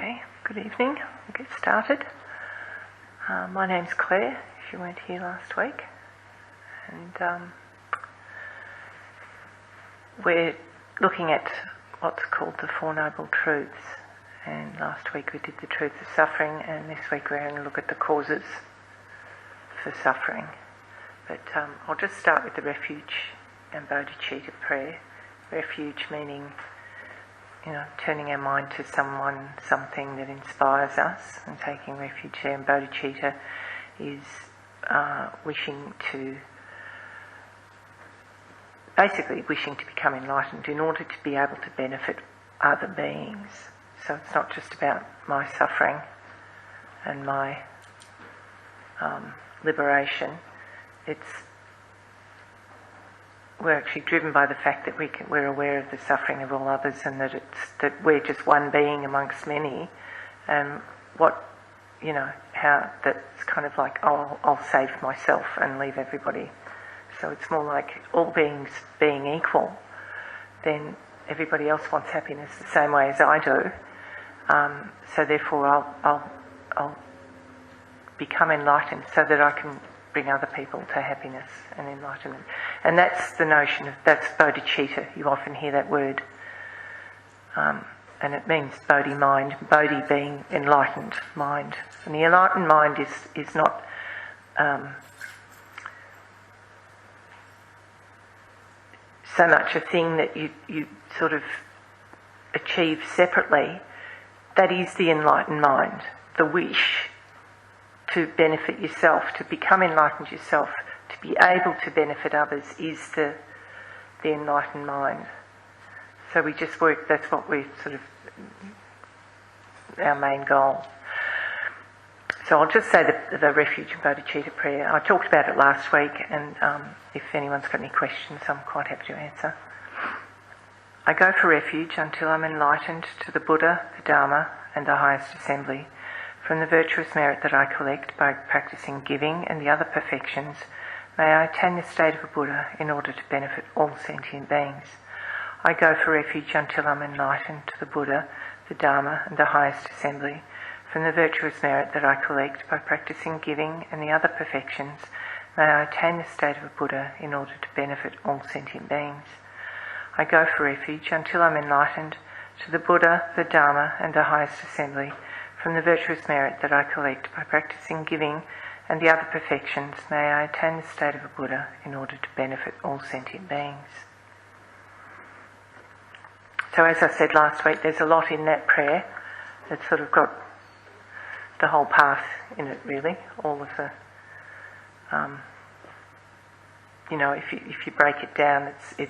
Okay, good evening. We'll get started. My name's Claire, if you weren't here last week. And we're looking at what's called the Four Noble Truths. And last week we did the truth of suffering, and this week we're going to look at the causes for suffering. But I'll just start with the refuge and bodhicitta prayer. Refuge meaning, turning our mind to someone, something that inspires us and taking refuge there. And bodhicitta is wishing to become enlightened in order to be able to benefit other beings. So it's not just about my suffering and my liberation. We're actually driven by the fact that we're aware of the suffering of all others, and that we're just one being amongst many. And how that's kind of like, I'll save myself and leave everybody. So it's more like all beings being equal, then everybody else wants happiness the same way as I do. So therefore I'll become enlightened so that I can bring other people to happiness and enlightenment. And that's the notion of, that's bodhicitta. You often hear that word. And it means bodhi mind, bodhi being enlightened mind. And the enlightened mind is not so much a thing that you sort of achieve separately. That is the enlightened mind, the wish to benefit yourself, to become enlightened yourself, to be able to benefit others, is the enlightened mind. So we just work, that's what we're sort of, our main goal. So I'll just say the refuge and bodhicitta prayer. I talked about it last week, and if anyone's got any questions, I'm quite happy to answer. I go for refuge until I'm enlightened to the Buddha, the Dharma, and the highest assembly. From the virtuous merit that I collect by practicing giving and the other perfections, may I attain the state of a Buddha in order to benefit all sentient beings. I go for refuge until I'm enlightened to the Buddha, the Dharma, and the highest assembly. From the virtuous merit that I collect by practicing giving and the other perfections, may I attain the state of a Buddha in order to benefit all sentient beings. I go for refuge until I'm enlightened to the Buddha, the Dharma, and the highest assembly. From the virtuous merit that I collect by practicing giving and the other perfections, may I attain the state of a Buddha in order to benefit all sentient beings. So as I said last week, there's a lot in that prayer that's sort of got the whole path in it, really. All of the, if you break it down, it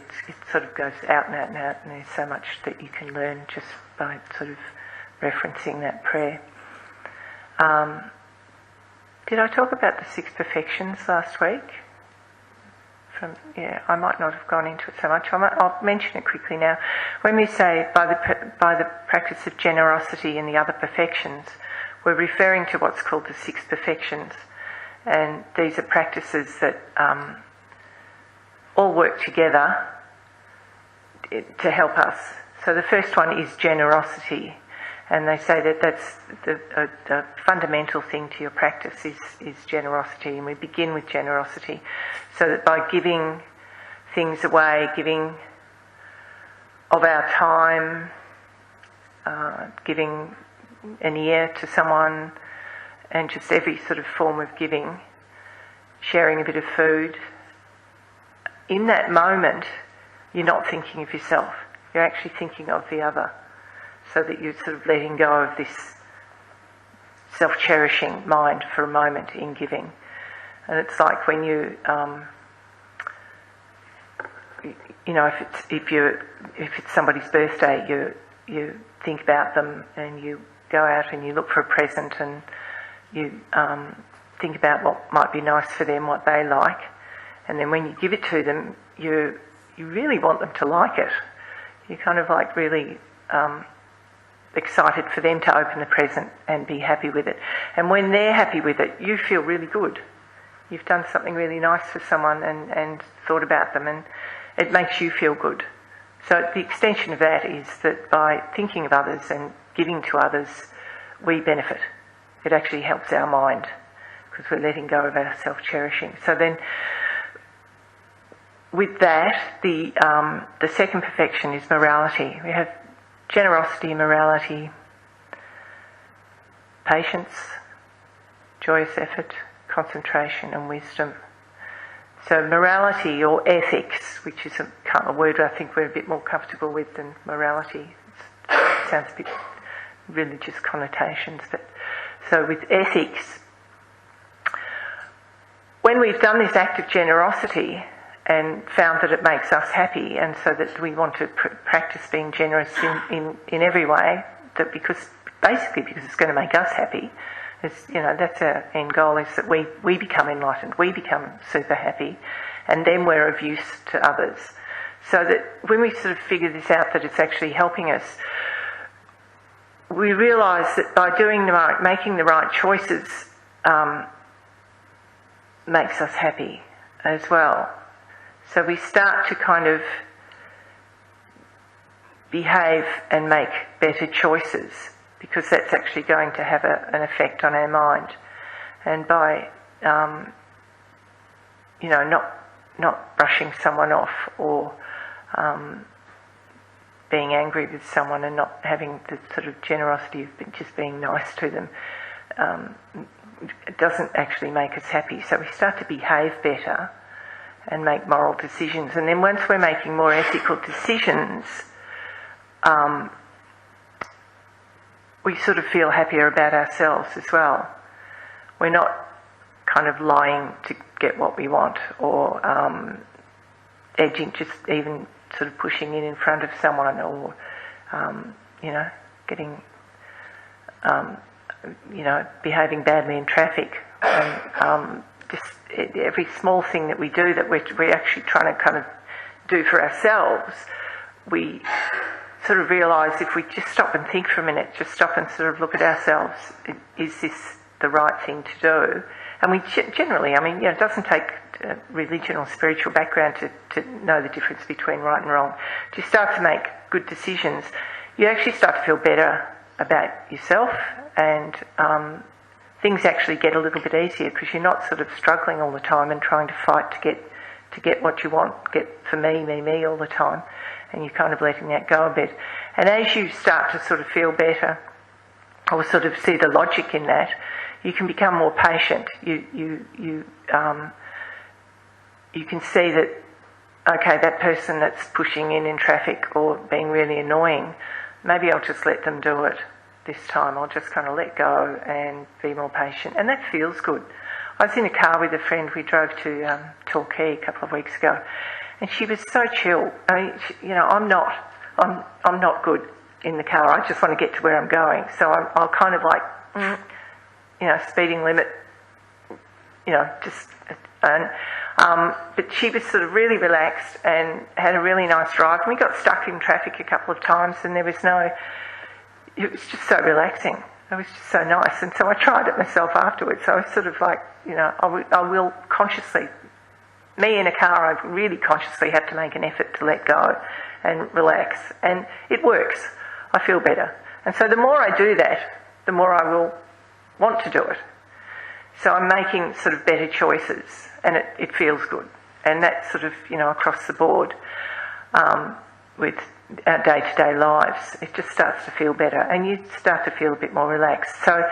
sort of goes out and out and out, and there's so much that you can learn just by sort of referencing that prayer. Did I talk about the six perfections last week? I might not have gone into it so much. I'll mention it quickly now. When we say by the practice of generosity and the other perfections, we're referring to what's called the six perfections, and these are practices that all work together to help us. So the first one is generosity. And they say that that's the fundamental thing to your practice is generosity, and we begin with generosity, so that by giving things away, giving of our time, giving an ear to someone, and just every sort of form of giving, sharing a bit of food, in that moment you're not thinking of yourself, you're actually thinking of the other. So that you're sort of letting go of this self-cherishing mind for a moment in giving. And it's like when you, if it's somebody's birthday, you think about them and you go out and you look for a present and you think about what might be nice for them, what they like, and then when you give it to them, you really want them to like it. You're kind of like really excited for them to open the present and be happy with it. And when they're happy with it, you feel really good. You've done something really nice for someone and thought about them, and it makes you feel good. So the extension of that is that by thinking of others and giving to others, we benefit. It actually helps our mind because we're letting go of our self-cherishing. So then, with that, the second perfection is morality. We have generosity, morality, patience, joyous effort, concentration and wisdom. So morality or ethics, which is a word I think we're a bit more comfortable with than morality. It sounds a bit religious connotations. But so with ethics, when we've done this act of generosity and found that it makes us happy, and so that we want to practice being generous in every way, that because it's going to make us happy. That's our end goal, is that we become enlightened, we become super happy, and then we're of use to others. So that when we sort of figure this out, that it's actually helping us, we realise that by making the right choices makes us happy as well. So we start to kind of behave and make better choices, because that's actually going to have an effect on our mind. And by, not brushing someone off or being angry with someone and not having the sort of generosity of just being nice to them, it doesn't actually make us happy. So we start to behave better and make moral decisions. And then once we're making more ethical decisions, we sort of feel happier about ourselves as well. We're not kind of lying to get what we want, or edging, just even sort of pushing in front of someone, or getting behaving badly in traffic, and just every small thing that we do that we're actually trying to kind of do for ourselves, we sort of realise if we just stop and think for a minute, just stop and sort of look at ourselves, is this the right thing to do? And we generally, it doesn't take religion or spiritual background to know the difference between right and wrong. To start to make good decisions, you actually start to feel better about yourself, and things actually get a little bit easier because you're not sort of struggling all the time and trying to fight to get what you want, get for me all the time, and you're kind of letting that go a bit. And as you start to sort of feel better, or sort of see the logic in that, you can become more patient. You can see that, okay, that person that's pushing in traffic or being really annoying, maybe I'll just let them do it this time. I'll just kind of let go and be more patient. And that feels good. I was in a car with a friend. We drove to Torquay a couple of weeks ago, and she was so chill. I'm not good in the car. I just want to get to where I'm going. So I'll kind of like, speeding limit, but she was sort of really relaxed and had a really nice drive. And we got stuck in traffic a couple of times, and it was just so relaxing. It was just so nice. And so I tried it myself afterwards. So I was sort of like, I will consciously, me in a car, I really consciously have to make an effort to let go and relax. And it works. I feel better. And so the more I do that, the more I will want to do it. So I'm making sort of better choices, and it feels good. And that's sort of, across the board with our day-to-day lives. It just starts to feel better, and you start to feel a bit more relaxed. So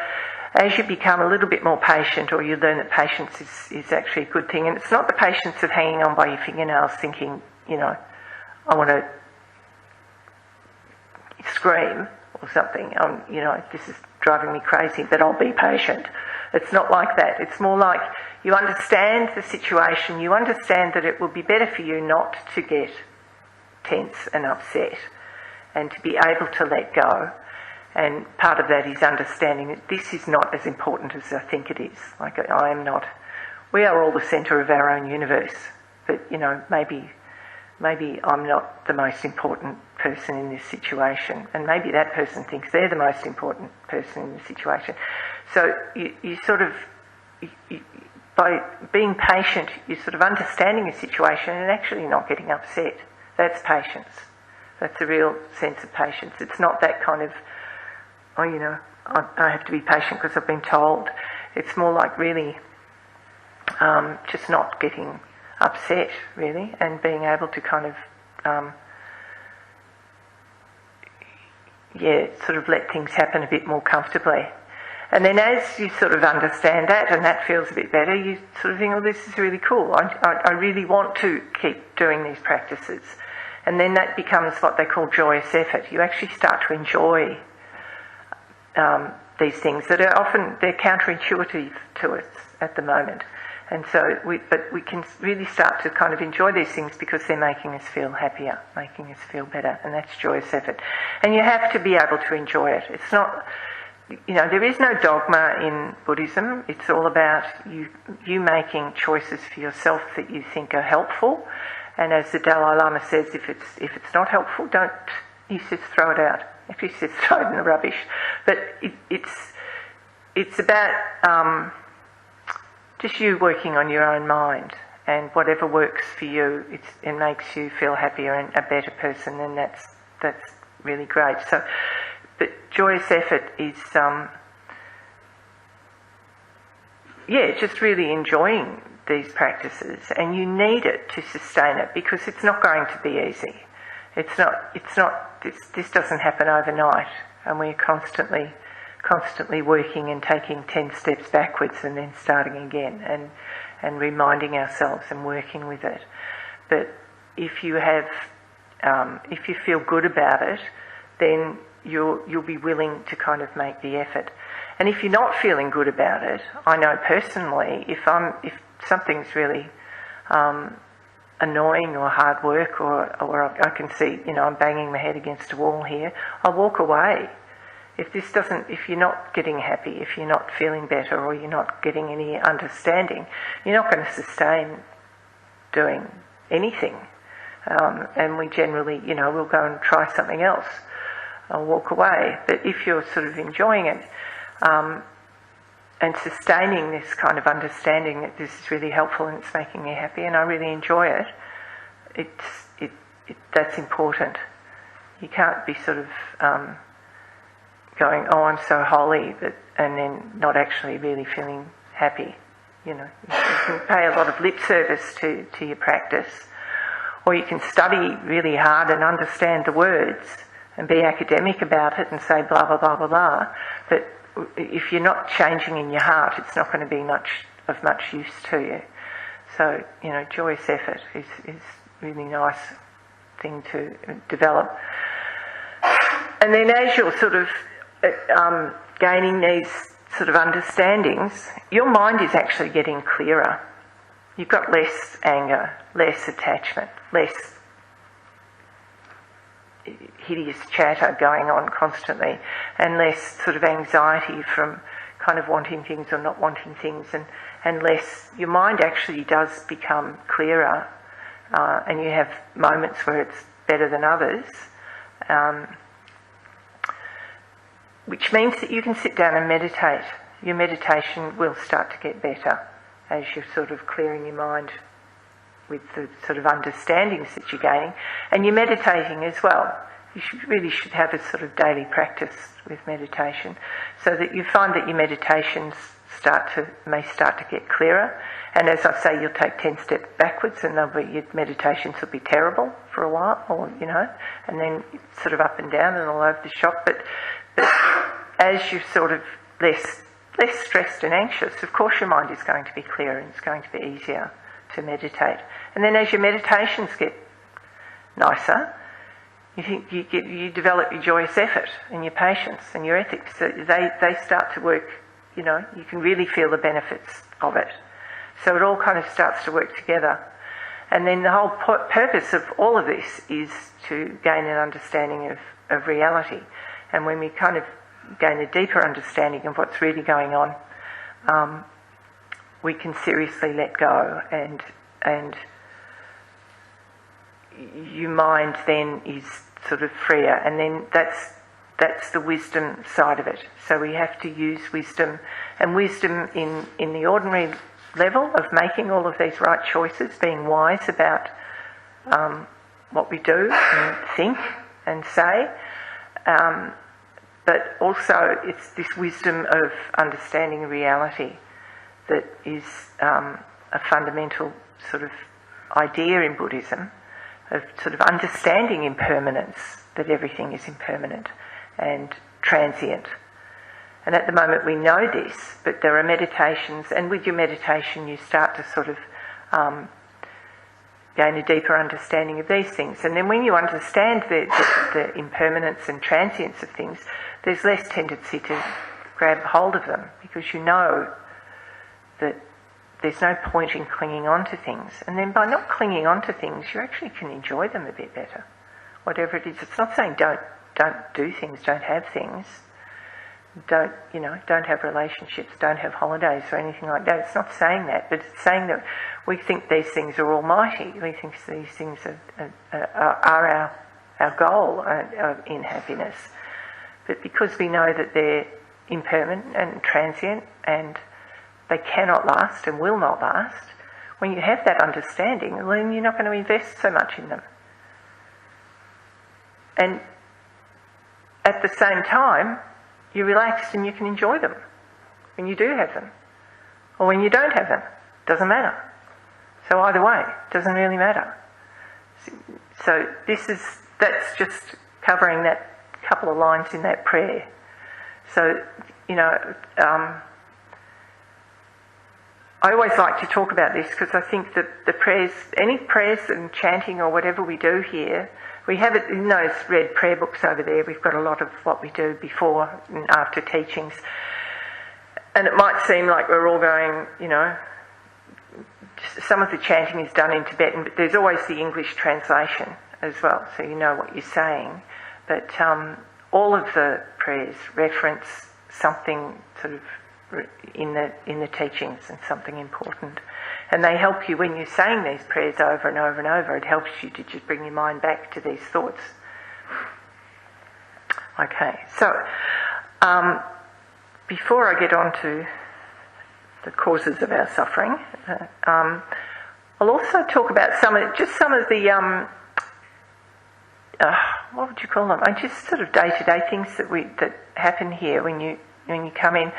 as you become a little bit more patient, or you learn that patience is actually a good thing, and it's not the patience of hanging on by your fingernails thinking, I want to scream or something, this is driving me crazy, but I'll be patient. It's not like that. It's more like you understand the situation, you understand that it will be better for you not to get tense and upset, and to be able to let go. And part of that is understanding that this is not as important as I think it is. Like, I am not. We are all the centre of our own universe, but maybe I'm not the most important person in this situation, and maybe that person thinks they're the most important person in the situation. So you sort of, by being patient, you're sort of understanding a situation and actually not getting upset. That's patience. That's a real sense of patience. It's not that kind of, oh, you know, I have to be patient because I've been told. It's more like really just not getting upset, really, and being able to kind of, sort of let things happen a bit more comfortably. And then as you sort of understand that and that feels a bit better, you sort of think, oh, this is really cool. I really want to keep doing these practices. And then that becomes what they call joyous effort. You actually start to enjoy these things that are often, they're counterintuitive to us at the moment. And so, we can really start to kind of enjoy these things because they're making us feel happier, making us feel better, and that's joyous effort. And you have to be able to enjoy it. It's not, you know, there is no dogma in Buddhism. It's all about you making choices for yourself that you think are helpful. And as the Dalai Lama says, if it's not helpful, he says throw it out. Actually, he says throw it in the rubbish. But it's about just you working on your own mind, and whatever works for you, it makes you feel happier and a better person, and that's really great. So, but joyous effort is just really enjoying these practices, and you need it to sustain it because it's not going to be easy. It's not. This doesn't happen overnight, and we're constantly working and taking 10 steps backwards and then starting again and reminding ourselves and working with it. But if you feel good about it, then you'll be willing to kind of make the effort. And if you're not feeling good about it, I know personally, if something's really annoying or hard work or I can see, you know, I'm banging my head against a wall here, I'll walk away. If you're not getting happy, if you're not feeling better, or you're not getting any understanding, you're not going to sustain doing anything. And we generally, you know, we'll go and try something else. I'll walk away. But if you're sort of enjoying it, and sustaining this kind of understanding that this is really helpful and it's making me happy and I really enjoy it, that's important. You can't be sort of going, oh, I'm so holy, and then not actually really feeling happy. You know, you can pay a lot of lip service to your practice, or you can study really hard and understand the words and be academic about it and say blah, blah, blah, blah, blah. But if you're not changing in your heart, it's not going to be of much use to you. So, you know, joyous effort is really nice thing to develop. And then as you're sort of gaining these sort of understandings, your mind is actually getting clearer. You've got less anger, less attachment, less hideous chatter going on constantly, and less sort of anxiety from kind of wanting things or not wanting things, and less, your mind actually does become clearer, and you have moments where it's better than others, which means that you can sit down and meditate. Your meditation will start to get better as you're sort of clearing your mind with the sort of understandings that you're gaining, and you're meditating as well. You really should have a sort of daily practice with meditation, so that you find that your meditations may start to get clearer. And as I say, you'll take 10 steps backwards, and your meditations will be terrible for a while, or you know, and then sort of up and down and all over the shop. But as you're sort of less stressed and anxious, of course your mind is going to be clearer and it's going to be easier to meditate. And then as your meditations get nicer, you develop your joyous effort and your patience and your ethics. So they start to work, you know, you can really feel the benefits of it. So it all kind of starts to work together. And then the whole purpose of all of this is to gain an understanding of reality. And when we kind of gain a deeper understanding of what's really going on, we can seriously let go, and your mind then is sort of freer, and then that's the wisdom side of it. So we have to use wisdom, and wisdom in the ordinary level of making all of these right choices, being wise about what we do and think and say. but also it's this wisdom of understanding reality that is a fundamental sort of idea in Buddhism, of sort of understanding impermanence, that everything is impermanent and transient. And at the moment we know this, but there are meditations, and with your meditation you start to sort of gain a deeper understanding of these things. And then when you understand the impermanence and transience of things, there's less tendency to grab hold of them, because you know that there's no point in clinging on to things. And then by not clinging on to things, you actually can enjoy them a bit better. Whatever it is, it's not saying don't do things, don't have things. Don't have relationships, don't have holidays or anything like that. It's not saying that, but it's saying that we think these things are almighty. We think these things are our goal in happiness. But because we know that they're impermanent and transient and they cannot last and will not last, when you have that understanding, then you're not going to invest so much in them. And at the same time, you're relaxed and you can enjoy them when you do have them, or when you don't have them. Doesn't matter. So either way, it doesn't really matter. So that's just covering that couple of lines in that prayer. So, I always like to talk about this, because I think that the prayers, any prayers and chanting or whatever we do here, we have it in those red prayer books over there. We've got a lot of what we do before and after teachings. And it might seem like we're all going, some of the chanting is done in Tibetan, but there's always the English translation as well, so you know what you're saying. But all of the prayers reference something sort of in the teachings and something important. And they help you when you're saying these prayers over and over and over. It helps you to just bring your mind back to these thoughts. Okay, so before I get on to the causes of our suffering, I'll also talk about some of the what would you call them? Just sort of day-to-day things that happen here when you come in.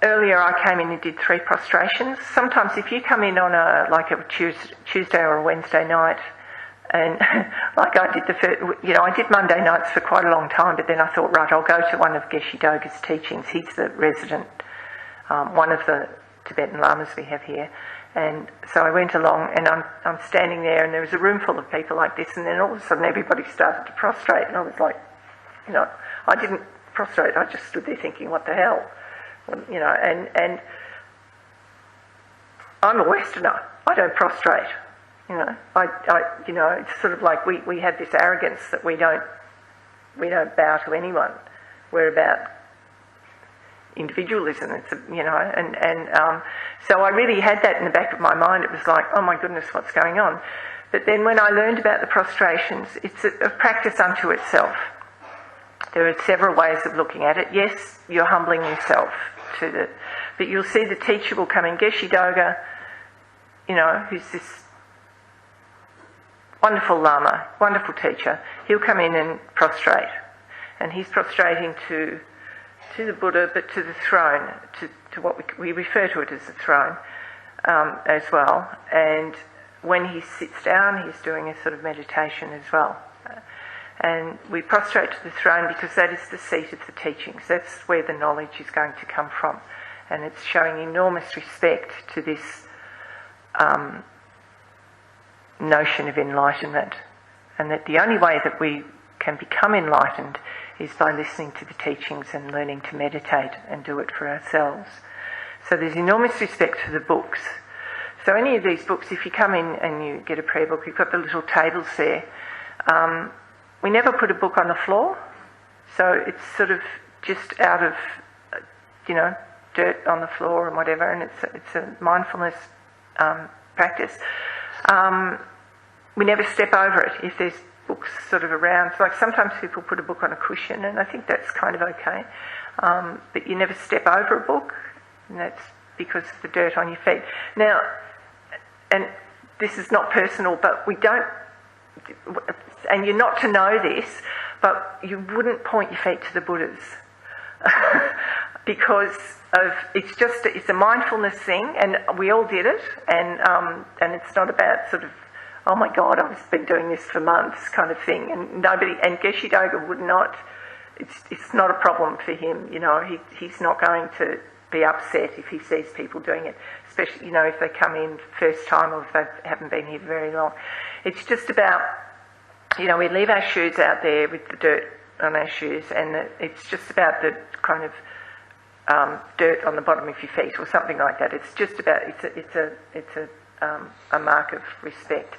Earlier I came in and did 3 prostrations. Sometimes if you come in on a Tuesday or a Wednesday night, and like I did I did Monday nights for quite a long time, but then I thought, right, I'll go to one of Geshe Doga's teachings. He's the resident, one of the Tibetan Lamas we have here. And so I went along, and I'm standing there, and there was a room full of people like this, and then all of a sudden everybody started to prostrate, and I was like, I didn't prostrate, I just stood there thinking, what the hell? And I'm a Westerner. I don't prostrate. It's sort of like we have this arrogance that we don't bow to anyone. We're about individualism. So I really had that in the back of my mind. It was like, oh my goodness, what's going on? But then when I learned about the prostrations, it's a practice unto itself. There are several ways of looking at it. Yes, you're humbling yourself but you'll see the teacher will come in. Geshe Doga, who's this wonderful Lama, wonderful teacher, he'll come in and prostrate. And he's prostrating to the Buddha, but to the throne, to what we refer to it as the throne as well. And when he sits down, he's doing a sort of meditation as well. And we prostrate to the throne because that is the seat of the teachings. That's where the knowledge is going to come from. And it's showing enormous respect to this notion of enlightenment. And that the only way that we can become enlightened is by listening to the teachings and learning to meditate and do it for ourselves. So there's enormous respect for the books. So any of these books, if you come in and you get a prayer book, you've got the little tables there. We never put a book on the floor, so it's sort of just out of, dirt on the floor and whatever, and it's a mindfulness practice. We never step over it if there's books sort of around. So like sometimes people put a book on a cushion, and I think that's kind of okay. But you never step over a book, and that's because of the dirt on your feet. Now, and this is not personal, but we don't, and you're not to know this, but you wouldn't point your feet to the Buddhas because it's a mindfulness thing, and we all did it, and it's not about sort of, oh my God, I've been doing this for months kind of thing, and Geshe Doga would not. It's not a problem for him, you know. He's not going to be upset if he sees people doing it, especially, you know, if they come in first time or if they haven't been here very long. It's just about, you know, we leave our shoes out there with the dirt on our shoes, and it's just about the kind of dirt on the bottom of your feet or something like that. It's just about, it's a mark of respect.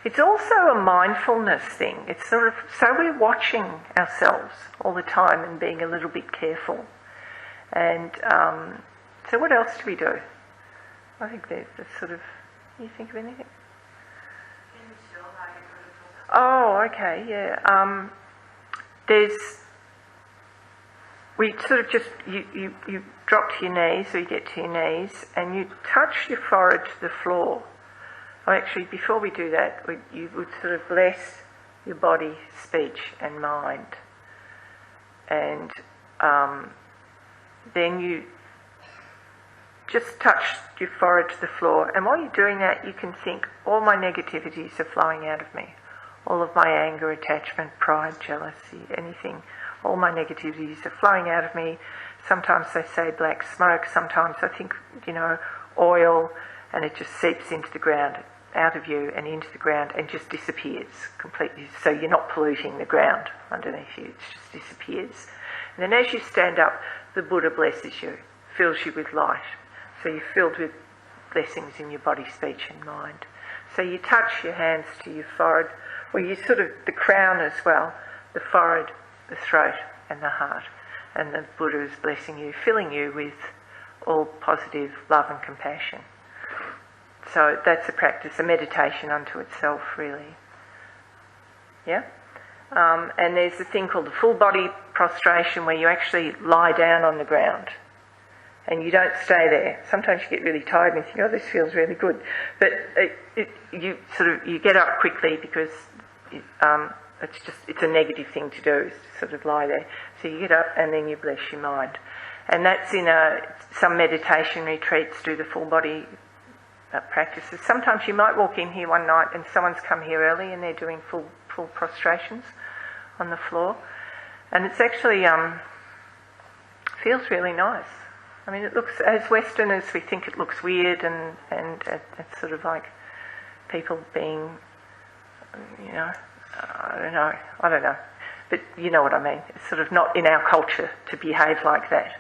It's also a mindfulness thing. It's sort of, so we're watching ourselves all the time and being a little bit careful. And so what else do we do? I think there's sort of, can you think of anything? Oh, okay, yeah. We sort of just, you drop to your knees, or you get to your knees, and you touch your forehead to the floor. Or actually, before we do that, you would sort of bless your body, speech and mind. And then you just touch your forehead to the floor, and while you're doing that, you can think, all my negativities are flowing out of me. All of my anger, attachment, pride, jealousy, anything, all my negativities are flowing out of me. Sometimes they say black smoke, sometimes I think, you know, oil, and it just seeps into the ground, out of you and into the ground, and just disappears completely. So you're not polluting the ground underneath you, it just disappears. And then as you stand up, the Buddha blesses you, fills you with light. So you're filled with blessings in your body, speech and mind. So you touch your hands to your forehead, or you sort of, the crown as well, the forehead, the throat and the heart. And the Buddha is blessing you, filling you with all positive love and compassion. So that's a practice, a meditation unto itself, really. Yeah? And there's a thing called the full body prostration, where you actually lie down on the ground and you don't stay there. Sometimes you get really tired and you think, oh, this feels really good. But you get up quickly because it's a negative thing to do, is to sort of lie there. So you get up and then you bless your mind. And that's in some meditation retreats do the full body practices. Sometimes you might walk in here one night and someone's come here early and they're doing full prostrations on the floor, and it's actually feels really nice. I mean, it looks, as Westerners we think it looks weird, and it's sort of like people being, you know, I don't know, but you know what I mean. It's sort of not in our culture to behave like that.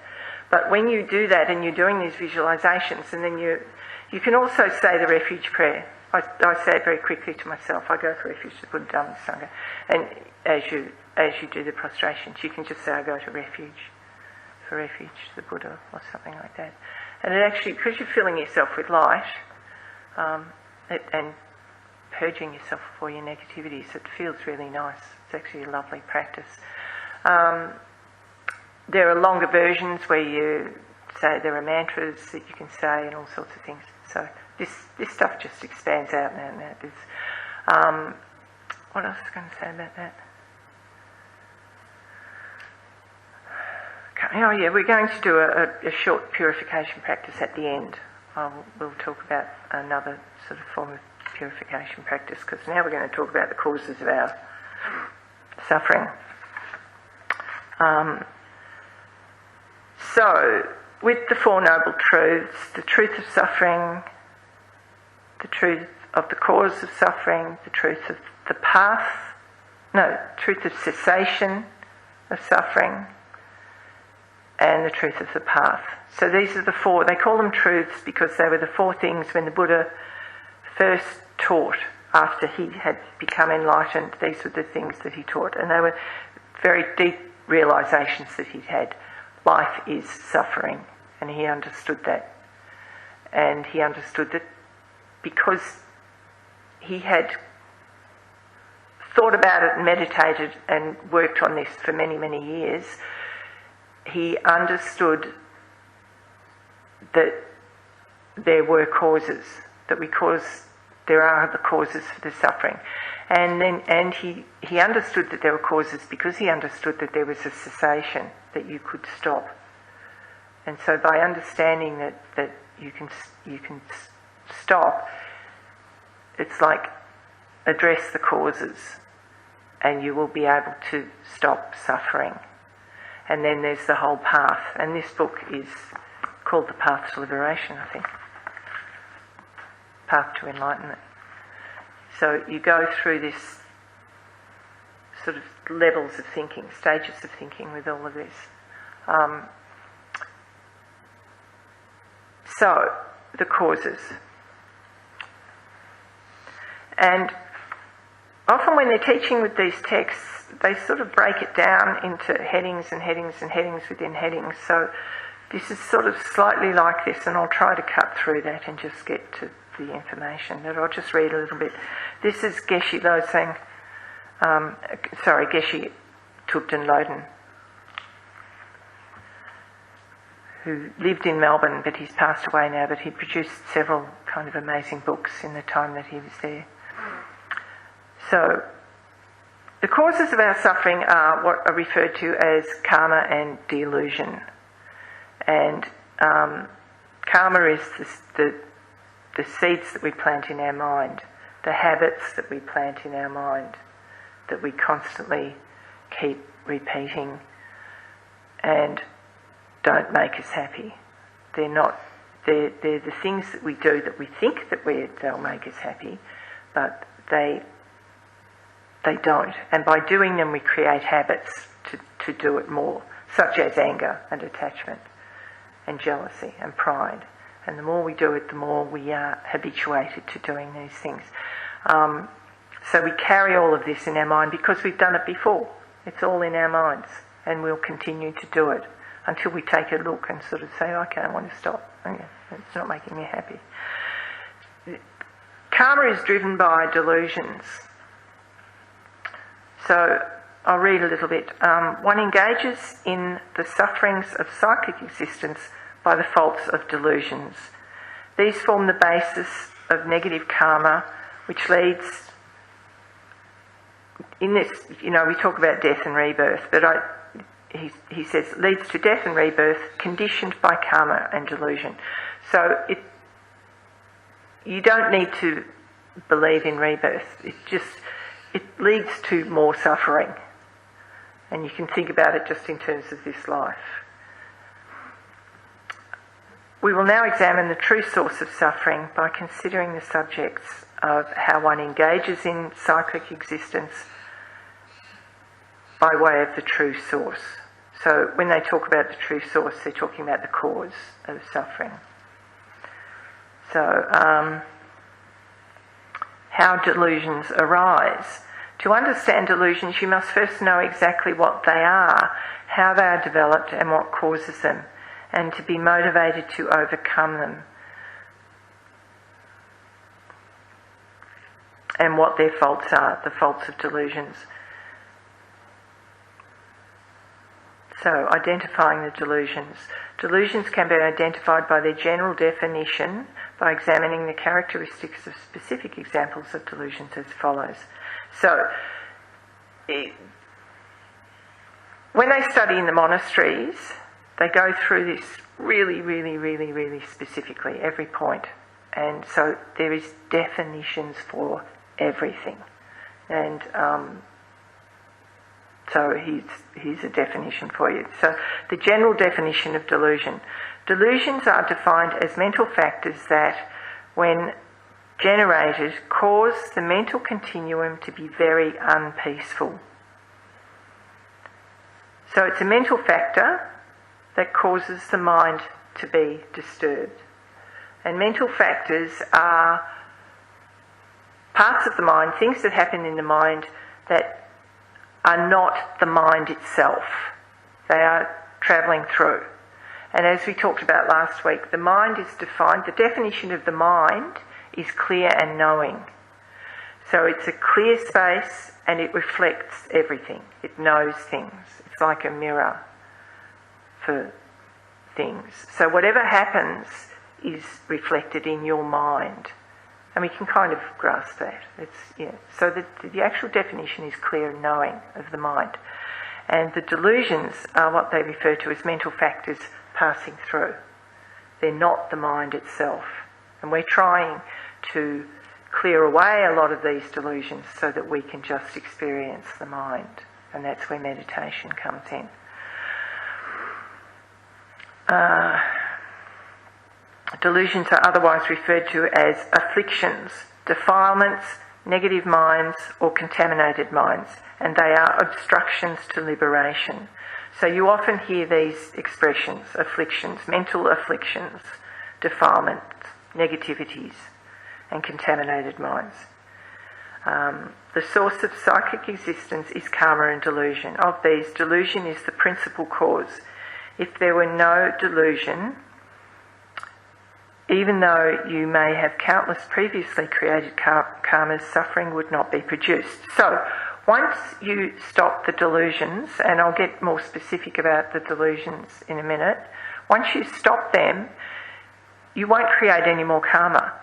But when you do that and you're doing these visualizations, and then you can also say the refuge prayer. I say it very quickly to myself. I go to refuge, the Buddha, Dhamma, Sangha. And as you do the prostrations, you can just say, I go to refuge, for refuge, the Buddha, or something like that. And it actually, because you're filling yourself with light, and purging yourself of all your negativities, it feels really nice. It's actually a lovely practice. There are longer versions where you say there are mantras that you can say and all sorts of things. So this stuff just expands out now and that. What else was I going to say about that? Oh yeah, we're going to do a short purification practice at the end. We'll talk about another sort of form of purification practice, because now we're going to talk about the causes of our suffering. So, with the Four Noble Truths, the truth of suffering, the truth of the cause of suffering, the truth of the truth of cessation of suffering, and the truth of the path. So these are the four, they call them truths because they were the four things when the Buddha first taught after he had become enlightened. These were the things that he taught, and they were very deep realizations that he'd had. Life is suffering, and he understood that. And he understood that because he had thought about it and meditated and worked on this for many, many years, he understood that there were causes, there are the causes for the suffering. And he understood that there were causes because he understood that there was a cessation, that you could stop. And so by understanding that you can stop, it's like address the causes and you will be able to stop suffering. And then there's the whole path. And this book is called The Path to Liberation, I think. Path to Enlightenment. So you go through this sort of levels of thinking, stages of thinking with all of this. So, the causes. And often when they're teaching with these texts, they sort of break it down into headings and headings and headings within headings. So this is sort of slightly like this, and I'll try to cut through that and just get to the information. But I'll just read a little bit. This is Geshe Losang, Geshe Thubten Loden, who lived in Melbourne, but he's passed away now, but he produced several kind of amazing books in the time that he was there. So, the causes of our suffering are what are referred to as karma and delusion. And karma is the seeds that we plant in our mind, the habits that we plant in our mind, that we constantly keep repeating and don't make us happy. They're the things that we do that we think that they'll make us happy, but they don't. And by doing them we create habits to do it more, such as anger and attachment and jealousy and pride. And the more we do it, the more we are habituated to doing these things. So we carry all of this in our mind because we've done it before. It's all in our minds, and we'll continue to do it until we take a look and sort of say, okay, I want to stop. Okay, it's not making me happy. Karma is driven by delusions. So I'll read a little bit. One engages in the sufferings of cyclic existence by the faults of delusions. These form the basis of negative karma, which leads, in this, we talk about death and rebirth, but he says, leads to death and rebirth conditioned by karma and delusion. So you don't need to believe in rebirth. It leads to more suffering. And you can think about it just in terms of this life. We will now examine the true source of suffering by considering the subjects of how one engages in cyclic existence by way of the true source. So when they talk about the true source, they're talking about the cause of suffering. So, how delusions arise. To understand delusions, you must first know exactly what they are, how they are developed and what causes them, and to be motivated to overcome them, and what their faults are, the faults of delusions. So, identifying the delusions. Delusions can be identified by their general definition by examining the characteristics of specific examples of delusions as follows. So, when they study in the monasteries, they go through this really, really, really, really specifically, every point. And so there is definitions for everything. And so here's a definition for you. So the general definition of delusion. Delusions are defined as mental factors that, when generated, cause the mental continuum to be very unpeaceful. So it's a mental factor that causes the mind to be disturbed. And mental factors are parts of the mind, things that happen in the mind that are not the mind itself. They are travelling through. And as we talked about last week, the mind is defined, the definition of the mind is clear and knowing. So it's a clear space and it reflects everything. It knows things. It's like a mirror for things. So whatever happens is reflected in your mind And we can kind of grasp that. So the actual definition is clear knowing of the mind. And the delusions are what they refer to as mental factors passing through. They're not the mind itself. And we're trying to clear away a lot of these delusions so that we can just experience the mind. And that's where meditation comes in. Delusions are otherwise referred to as afflictions, defilements, negative minds or contaminated minds, and they are obstructions to liberation. So you often hear these expressions, afflictions, mental afflictions, defilements, negativities and contaminated minds. The source of psychic existence is karma and delusion. Of these, delusion is the principal cause. If there were no delusion, even though you may have countless previously created karmas, suffering would not be produced. So, once you stop the delusions, and I'll get more specific about the delusions in a minute, once you stop them, you won't create any more karma.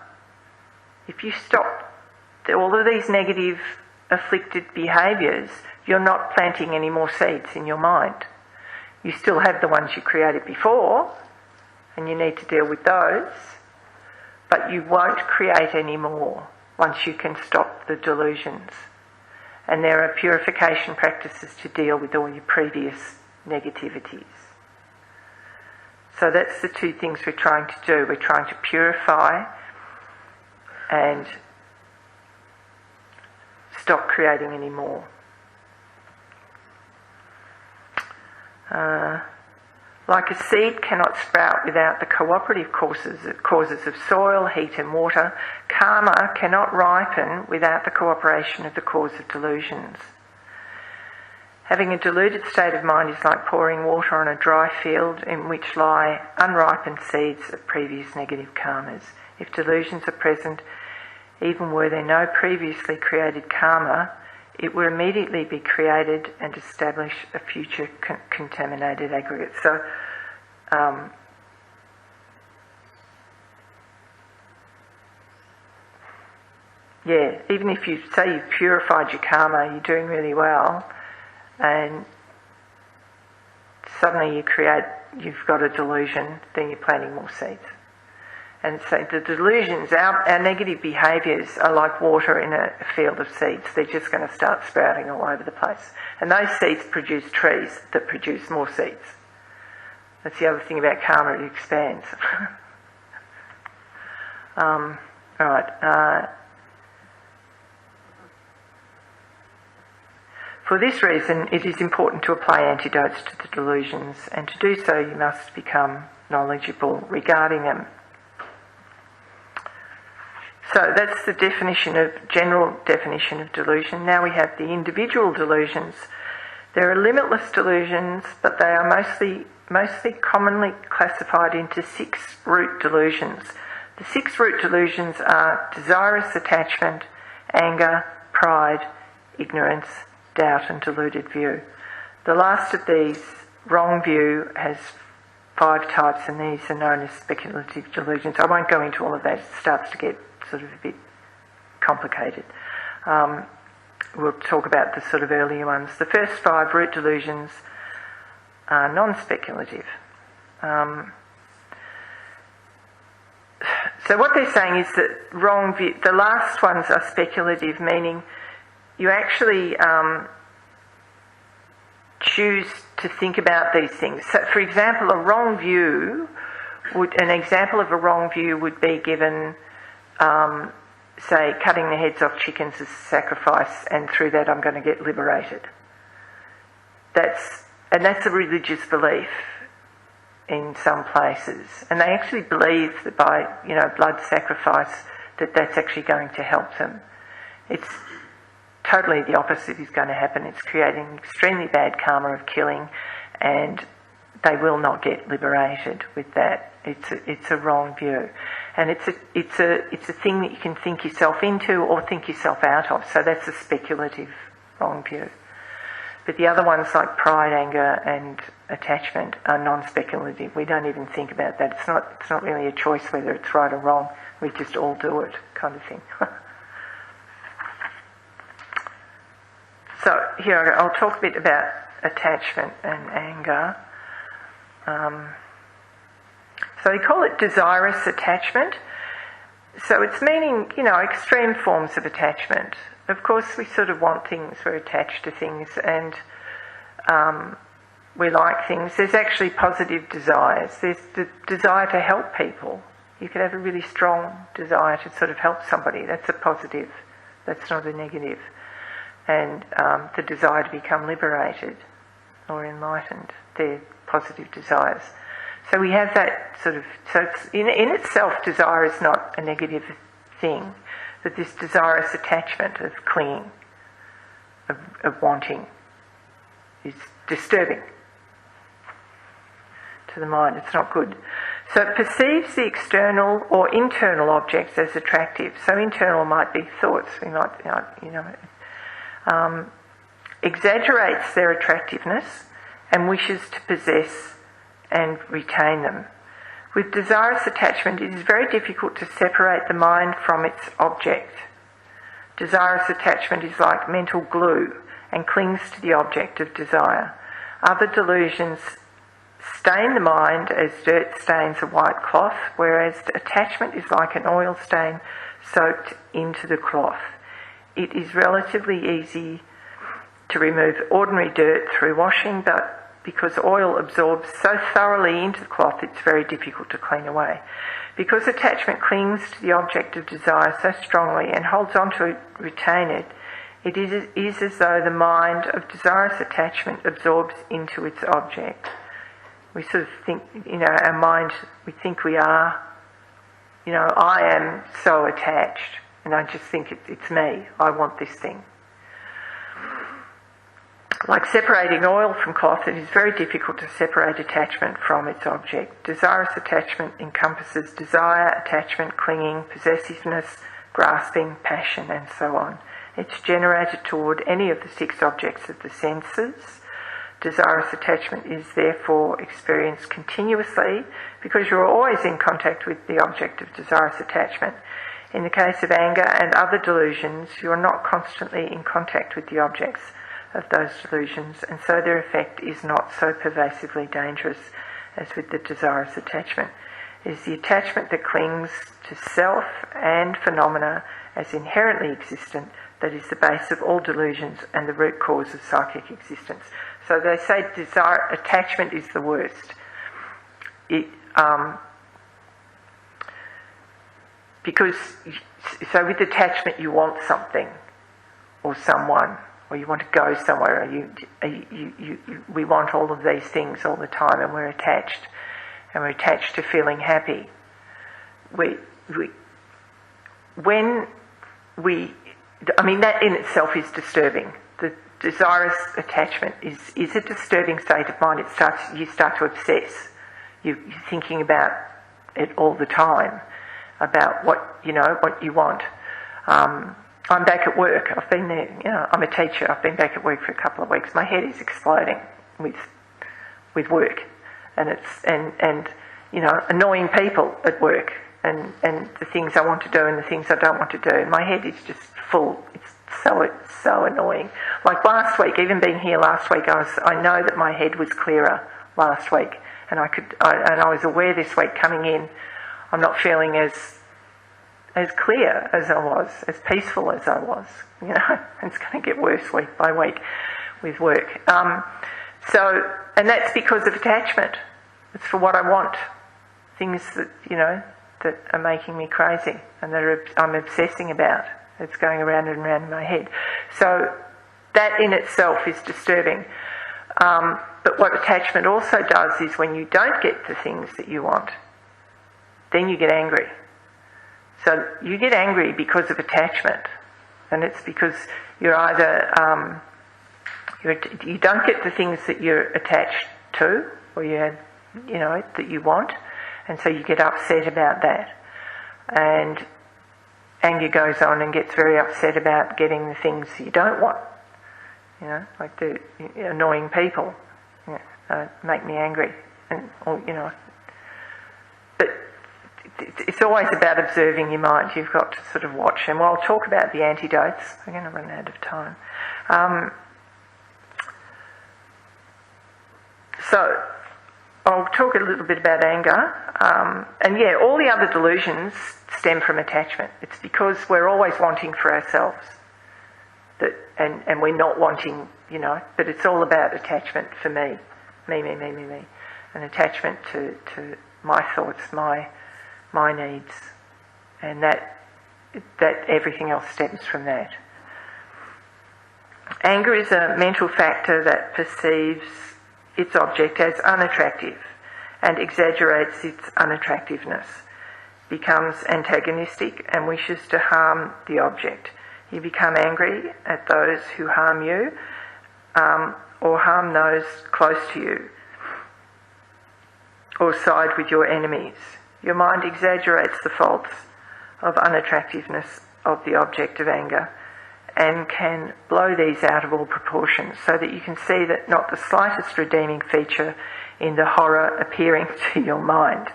If you stop all of these negative, afflicted behaviours, you're not planting any more seeds in your mind. You still have the ones you created before, and you need to deal with those, but you won't create any more once you can stop the delusions. And there are purification practices to deal with all your previous negativities. So that's the two things we're trying to do. We're trying to purify and stop creating any more. Like a seed cannot sprout without the cooperative causes of soil, heat and water, karma cannot ripen without the cooperation of the cause of delusions. Having a deluded state of mind is like pouring water on a dry field in which lie unripened seeds of previous negative karmas. If delusions are present, even were there no previously created karma, it will immediately be created and establish a future contaminated aggregate. So, even if you say you've purified your karma, you're doing really well, and suddenly you've got a delusion, then you're planting more seeds. And so the delusions, our negative behaviours are like water in a field of seeds. They're just going to start sprouting all over the place. And those seeds produce trees that produce more seeds. That's the other thing about karma, it expands. For this reason, it is important to apply antidotes to the delusions, and to do so you must become knowledgeable regarding them. So that's the general definition of delusion. Now we have the individual delusions. There are limitless delusions, but they are mostly commonly classified into 6 root delusions. The 6 root delusions are desirous attachment, anger, pride, ignorance, doubt and deluded view. The last of these, wrong view, has 5 types, and these are known as speculative delusions. I won't go into all of that, it starts to get sort of a bit complicated. We'll talk about the sort of earlier ones. The first 5 root delusions are non-speculative. So what they're saying is that wrong view, the last ones are speculative, meaning you actually choose to think about these things. So, for example, an example of a wrong view would be given, say, cutting the heads off chickens as a sacrifice, and through that I'm going to get liberated. That's a religious belief in some places, and they actually believe that by blood sacrifice that's actually going to help them. It's totally the opposite is going to happen. It's creating extremely bad karma of killing, and they will not get liberated with that. It's a wrong view, and it's a thing that you can think yourself into or think yourself out of. So that's a speculative wrong view. But the other ones like pride, anger, and attachment are non-speculative. We don't even think about that. It's not really a choice whether it's right or wrong. We just all do it, kind of thing. So here I'll talk a bit about attachment and anger. So we call it desirous attachment. So it's meaning, extreme forms of attachment. Of course, we sort of want things, we're attached to things, and we like things. There's actually positive desires. There's the desire to help people. You could have a really strong desire to sort of help somebody. That's a positive. That's not a negative. And the desire to become liberated or enlightened. They're positive desires. So we have that sort of... So it's, in itself, desire is not a negative thing. But this desirous attachment of clinging, of wanting, is disturbing to the mind. It's not good. So it perceives the external or internal objects as attractive. So internal might be thoughts. We might, exaggerates their attractiveness and wishes to possess and retain them. With desirous attachment, it is very difficult to separate the mind from its object. Desirous attachment is like mental glue and clings to the object of desire. Other delusions stain the mind as dirt stains a white cloth, whereas attachment is like an oil stain soaked into the cloth. It is relatively easy to remove ordinary dirt through washing, but because oil absorbs so thoroughly into the cloth, it's very difficult to clean away. Because attachment clings to the object of desire so strongly and holds on to retain it, it is as though the mind of desirous attachment absorbs into its object. We sort of think, our mind, we think we are, I am so attached, and I just think it's me, I want this thing. Like separating oil from cloth, it is very difficult to separate attachment from its object. Desirous attachment encompasses desire, attachment, clinging, possessiveness, grasping, passion, and so on. It's generated toward any of the 6 objects of the senses. Desirous attachment is therefore experienced continuously because you're always in contact with the object of desirous attachment. In the case of anger and other delusions, you are not constantly in contact with the objects of those delusions, and so their effect is not so pervasively dangerous as with the desirous attachment. It is the attachment that clings to self and phenomena as inherently existent that is the base of all delusions and the root cause of psychic existence. So they say attachment is the worst. Because with attachment you want something or someone, or you want to go somewhere, or we want all of these things all the time, and we're attached to feeling happy. That in itself is disturbing. The desirous attachment is a disturbing state of mind. You start to obsess. You're thinking about it all the time, about what you want. I'm back at work. I've been there. I'm a teacher. I've been back at work for a couple of weeks. My head is exploding with work, and annoying people at work, and the things I want to do and the things I don't want to do. And my head is just full. It's so annoying. Like last week, even being here last week, I know that my head was clearer last week, and I was aware this week coming in, I'm not feeling as clear as I was, as peaceful as I was. It's going to get worse week by week with work. And that's because of attachment. It's for what I want. Things that are making me crazy and that I'm obsessing about. It's going around and around in my head. So that in itself is disturbing. But what attachment also does is when you don't get the things that you want, then you get angry. So you get angry because of attachment, and it's because you're either you don't get the things that you're attached to, or that you want, and so you get upset about that, and anger goes on and gets very upset about getting the things you don't want, like the annoying people, make me angry, but it's always about observing your mind. You've got to sort of watch, and I'll talk about the antidotes. I'm going to run out of time. So I'll talk a little bit about anger, all the other delusions stem from attachment. It's because we're always wanting for ourselves, and we're not wanting, but it's all about attachment for me, and attachment to my thoughts, my needs, and that everything else stems from that. Anger is a mental factor that perceives its object as unattractive and exaggerates its unattractiveness, becomes antagonistic and wishes to harm the object. You become angry at those who harm you, or harm those close to you, or side with your enemies. Your mind exaggerates the faults of unattractiveness of the object of anger and can blow these out of all proportions, so that you can see that not the slightest redeeming feature in the horror appearing to your mind.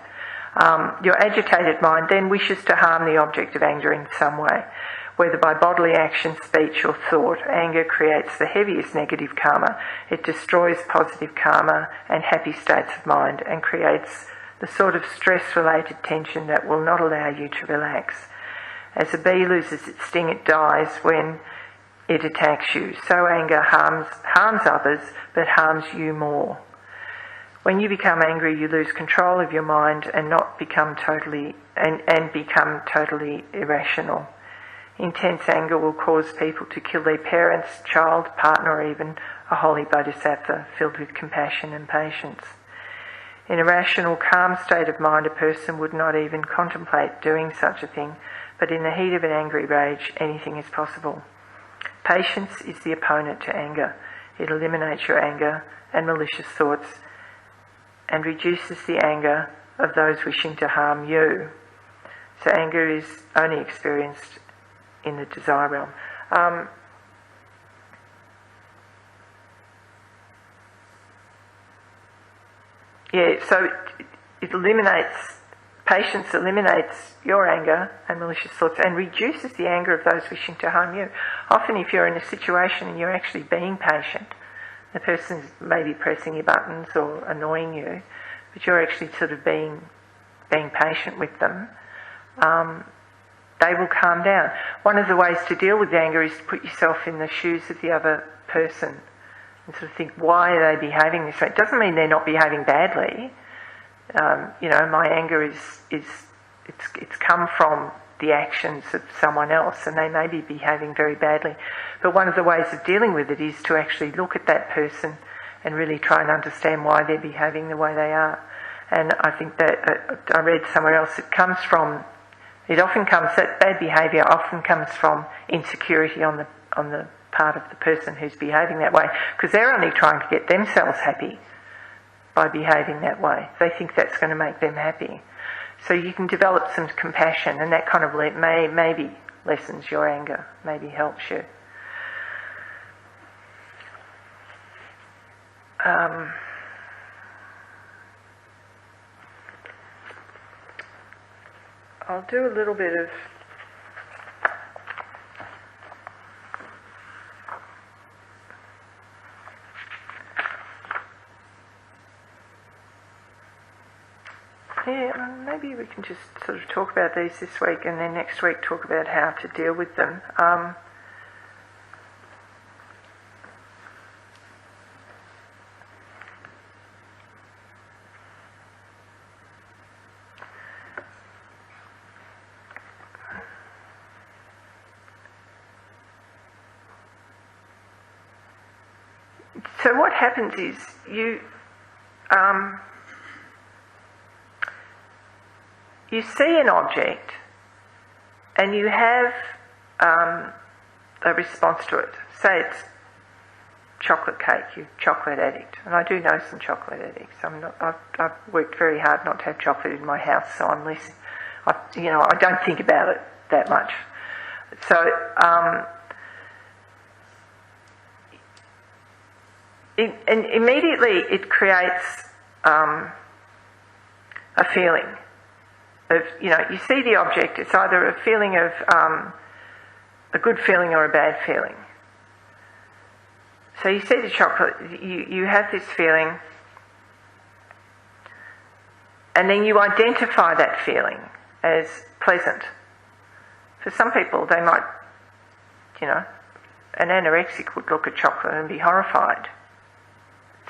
Your agitated mind then wishes to harm the object of anger in some way, whether by bodily action, speech or thought. Anger creates the heaviest negative karma. It destroys positive karma and happy states of mind, and creates the sort of stress-related tension that will not allow you to relax. As a bee loses its sting, it dies when it attacks you. So anger harms others, but harms you more. When you become angry, you lose control of your mind and become totally irrational. Intense anger will cause people to kill their parents, child, partner, or even a holy bodhisattva filled with compassion and patience. In a rational, calm state of mind, a person would not even contemplate doing such a thing, but in the heat of an angry rage, anything is possible. Patience is the opponent to anger. It eliminates your anger and malicious thoughts and reduces the anger of those wishing to harm you. So anger is only experienced in the desire realm. So it eliminates, patience eliminates your anger and malicious thoughts and reduces the anger of those wishing to harm you. Often if you're in a situation and you're actually being patient, the person's maybe pressing your buttons or annoying you, but you're actually sort of being patient with them, they will calm down. One of the ways to deal with anger is to put yourself in the shoes of the other person and sort of think, why are they behaving this way? It doesn't mean they're not behaving badly. My anger it's come from the actions of someone else, and they may be behaving very badly. But one of the ways of dealing with it is to actually look at that person and really try and understand why they're behaving the way they are. And I think that I read somewhere else, that bad behaviour often comes from insecurity on the part of the person who's behaving that way, because they're only trying to get themselves happy by behaving that way. They think that's going to make them happy. So you can develop some compassion, and that kind of maybe lessens your anger, maybe helps you. I'll do a little bit of maybe we can just sort of talk about these this week, and then next week talk about how to deal with them. So what happens is you see an object and you have a response to it. Say it's chocolate cake, you're a chocolate addict. And I do know some chocolate addicts. I've worked very hard not to have chocolate in my house, so I don't think about it that much. So and immediately it creates a feeling of, you see the object, it's either a feeling of a good feeling or a bad feeling. So you see the chocolate, you have this feeling, and then you identify that feeling as pleasant. For some people, they might, an anorexic would look at chocolate and be horrified.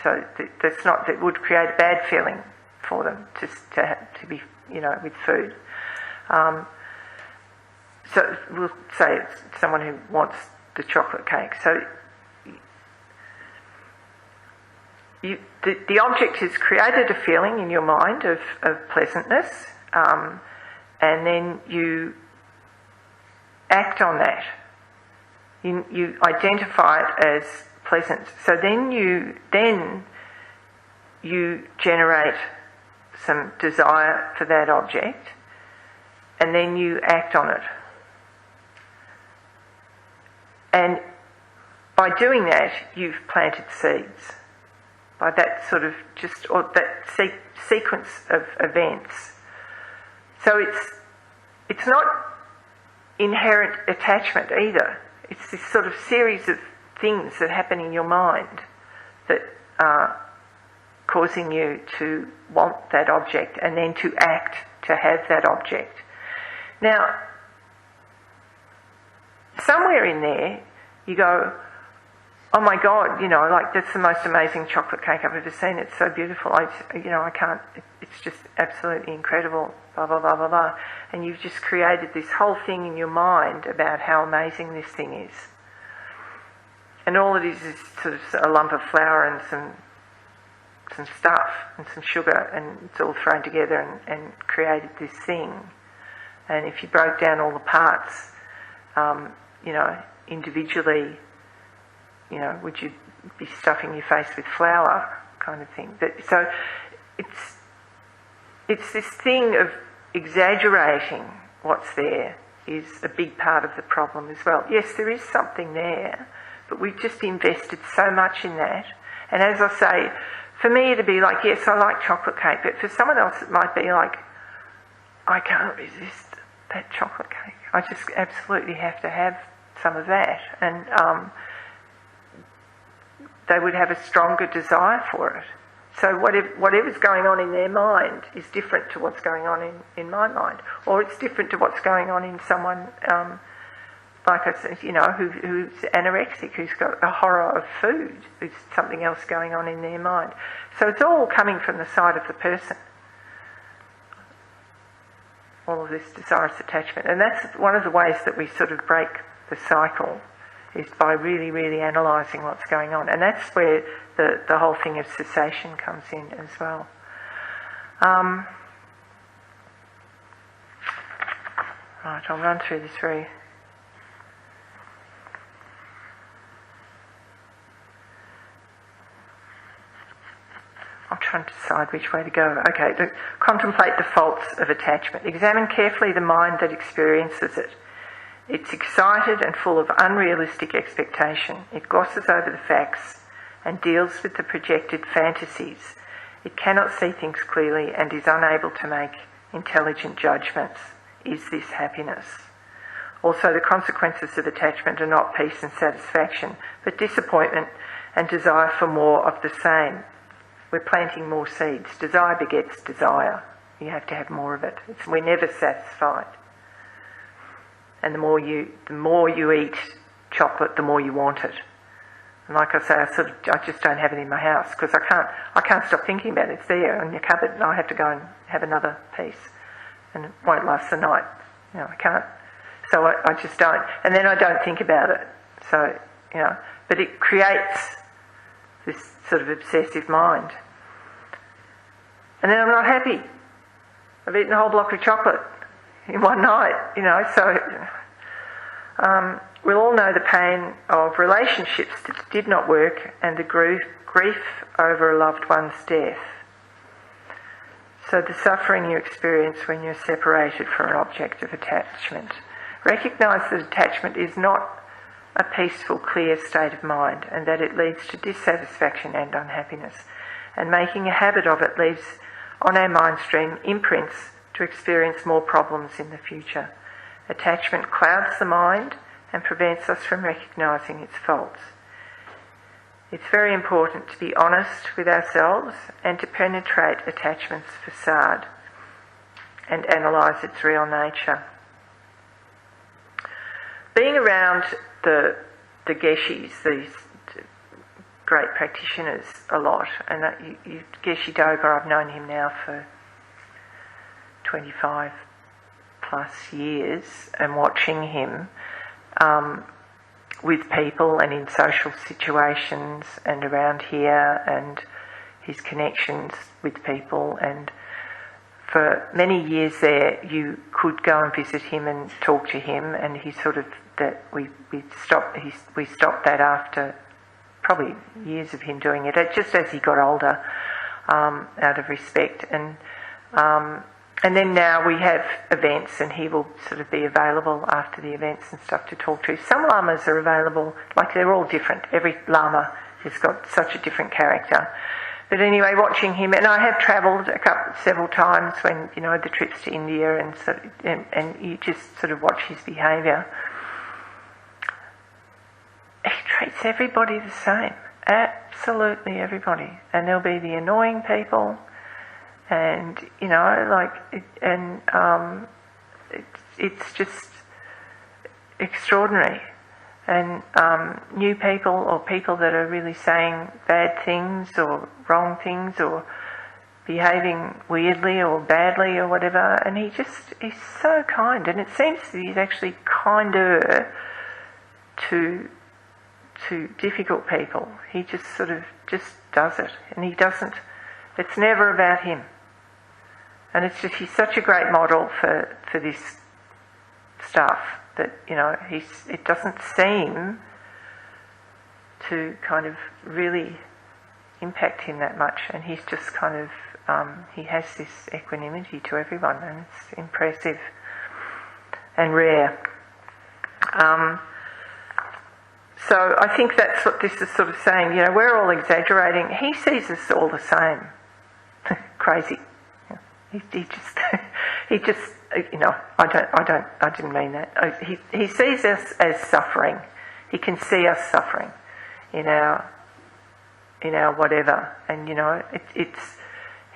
So that would create a bad feeling for them to be, with food. So we'll say it's someone who wants the chocolate cake. So the object has created a feeling in your mind of pleasantness, and then you act on that. You identify it as pleasant. So then you generate some desire for that object, and then you act on it. And by doing that, you've planted seeds. By that sort of that sequence of events. So it's not inherent attachment either. It's this sort of series of things that happen in your mind that are causing you to want that object and then to act to have that object. Now, somewhere in there you go, oh my God, that's the most amazing chocolate cake I've ever seen. It's so beautiful. I can't, it's just absolutely incredible, blah, blah, blah, blah, blah. And you've just created this whole thing in your mind about how amazing this thing is. And all it is sort of a lump of flour and some stuff and some sugar, and it's all thrown together and created this thing. And if you broke down all the parts, individually, would you be stuffing your face with flour, kind of thing. So it's this thing of exaggerating what's there is a big part of the problem as well. Yes, there is something there, but we've just invested so much in that. And as I say, for me it'd be like, yes, I like chocolate cake, but for someone else it might be like, I can't resist that chocolate cake. I just absolutely have to have some of that. And they would have a stronger desire for it. So whatever's going on in their mind is different to what's going on in my mind. Or it's different to what's going on in someone, like I said, who's anorexic, who's got a horror of food, who's something else going on in their mind. So it's all coming from the side of the person. All of this desirous attachment. And that's one of the ways that we sort of break the cycle, is by really, really analysing what's going on. And that's where the whole thing of cessation comes in as well. Right, I'll run through this very... I'm trying to decide which way to go. Okay, contemplate the faults of attachment. Examine carefully the mind that experiences it. It's excited and full of unrealistic expectation. It glosses over the facts and deals with the projected fantasies. It cannot see things clearly and is unable to make intelligent judgments. Is this happiness? Also, the consequences of attachment are not peace and satisfaction, but disappointment and desire for more of the same. We're planting more seeds. Desire begets desire. You have to have more of it. We're never satisfied. And the more you eat chocolate, the more you want it. And like I say, I just don't have it in my house because I can't stop thinking about it. It's there in your cupboard, and I have to go and have another piece, and it won't last the night. I can't. So I just don't, and then I don't think about it. So but it creates this sort of obsessive mind, and then I'm not happy. I've eaten a whole block of chocolate in one night, so we'll all know the pain of relationships that did not work and the grief over a loved one's death. So the suffering you experience when you're separated from an object of attachment. Recognise that attachment is not a peaceful, clear state of mind, and that it leads to dissatisfaction and unhappiness. And making a habit of it leaves on our mind stream imprints to experience more problems in the future. Attachment clouds the mind and prevents us from recognising its faults. It's very important to be honest with ourselves and to penetrate attachment's facade and analyse its real nature. Being around the Geshis, these great practitioners, a lot, and Geshe Doga, I've known him now for 25 plus years, and watching him with people and in social situations and around here, and his connections with people. And for many years there, you could go and visit him and talk to him, and he sort of, that we stopped that after probably years of him doing it, just as he got older, out of respect. And then now we have events, and he will sort of be available after the events and stuff to talk to. Some lamas are available, like they're all different. Every lama has got such a different character. But anyway, watching him, and I have travelled several times when, the trips to India, and you just sort of watch his behaviour. He treats everybody the same, absolutely everybody. And there'll be the annoying people, and it's just extraordinary. And new people, or people that are really saying bad things or wrong things or behaving weirdly or badly or whatever, and he's so kind, and it seems that he's actually kinder to difficult people. He just sort of just does it, and it's never about him. And he's such a great model for this stuff that, it doesn't seem to kind of really impact him that much, and he's just kind of, he has this equanimity to everyone, and it's impressive and rare. So I think that's what this is sort of saying. We're all exaggerating. He sees us all the same. Crazy. He just, I didn't mean that. He sees us as suffering. He can see us suffering in our whatever. And,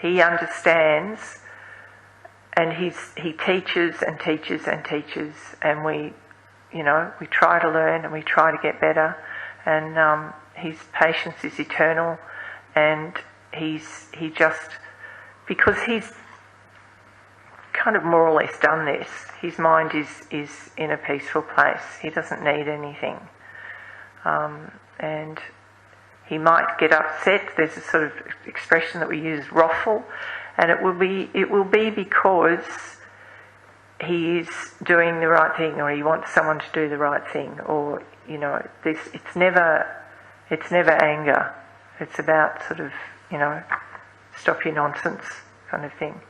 he understands, and he teaches and teaches and teaches, and we try to learn and we try to get better, and his patience is eternal, and because he's kind of more or less done this, his mind is in a peaceful place. He doesn't need anything, and he might get upset. There's a sort of expression that we use, wrathful, and it will be because he is doing the right thing, or he wants someone to do the right thing, or it's never anger. It's about sort of stop your nonsense kind of thing.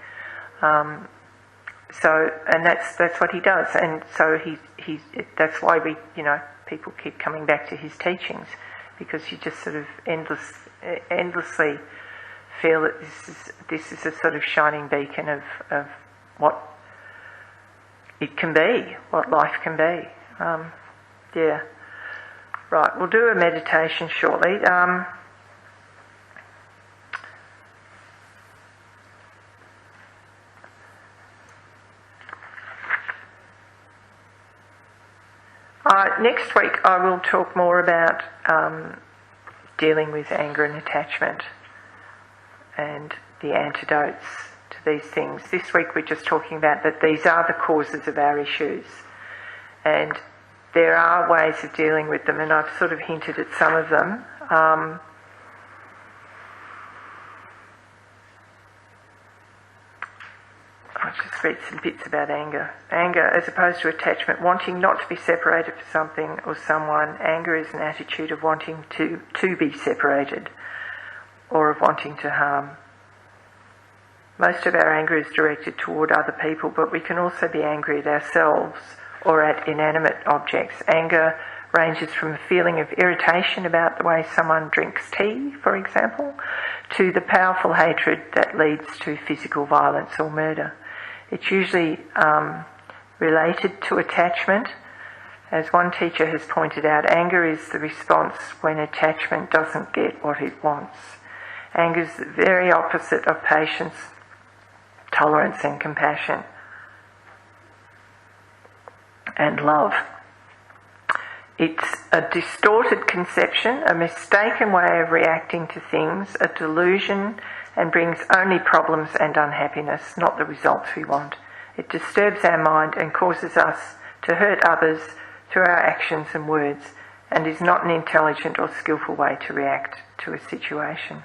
And that's what he does, and so he that's why people keep coming back to his teachings, because you just sort of endlessly feel that this is a sort of shining beacon of what it can be, what life can be. Yeah. Right, we'll do a meditation shortly. Next week I will talk more about dealing with anger and attachment and the antidotes to these things. This week we're just talking about that these are the causes of our issues, and there are ways of dealing with them, and I've sort of hinted at some of them. I'll just read some bits about anger. Anger, as opposed to attachment, wanting not to be separated from something or someone. Anger is an attitude of wanting to be separated, or of wanting to harm. Most of our anger is directed toward other people, but we can also be angry at ourselves or at inanimate objects. Anger ranges from a feeling of irritation about the way someone drinks tea, for example, to the powerful hatred that leads to physical violence or murder. It's usually related to attachment. As one teacher has pointed out, anger is the response when attachment doesn't get what it wants. Anger is the very opposite of patience, tolerance and compassion and love. It's a distorted conception, a mistaken way of reacting to things, a delusion, and brings only problems and unhappiness, not the results we want. It disturbs our mind and causes us to hurt others through our actions and words, and is not an intelligent or skillful way to react to a situation.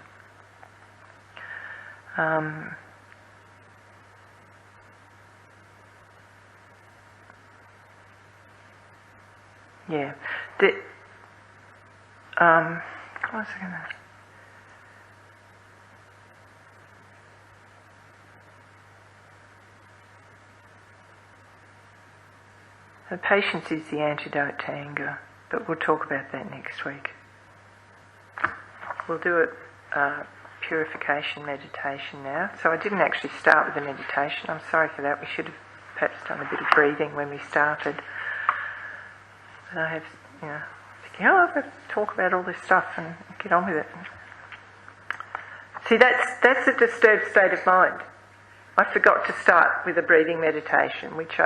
Yeah. What was I going to... So patience is the antidote to anger, but we'll talk about that next week. We'll do a purification meditation now. So I didn't actually start with the meditation. I'm sorry for that. We should have perhaps done a bit of breathing when we started. But I have, thinking, I've got to talk about all this stuff and get on with it. See, that's a disturbed state of mind. I forgot to start with a breathing meditation, which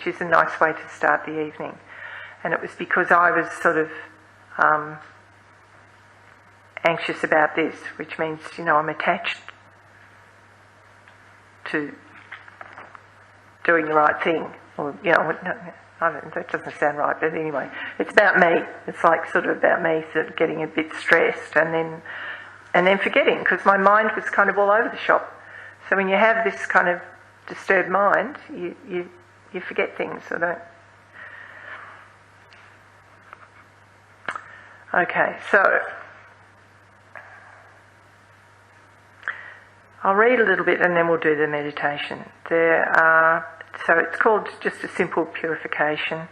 is a nice way to start the evening. And it was because I was sort of anxious about this, which means, I'm attached to doing the right thing. Or, that doesn't sound right, but anyway, it's about me. It's like sort of about me sort of getting a bit stressed and then forgetting, because my mind was kind of all over the shop. So when you have this kind of disturbed mind, you forget things, so don't. Okay, so I'll read a little bit and then we'll do the meditation. So it's called just a simple purification.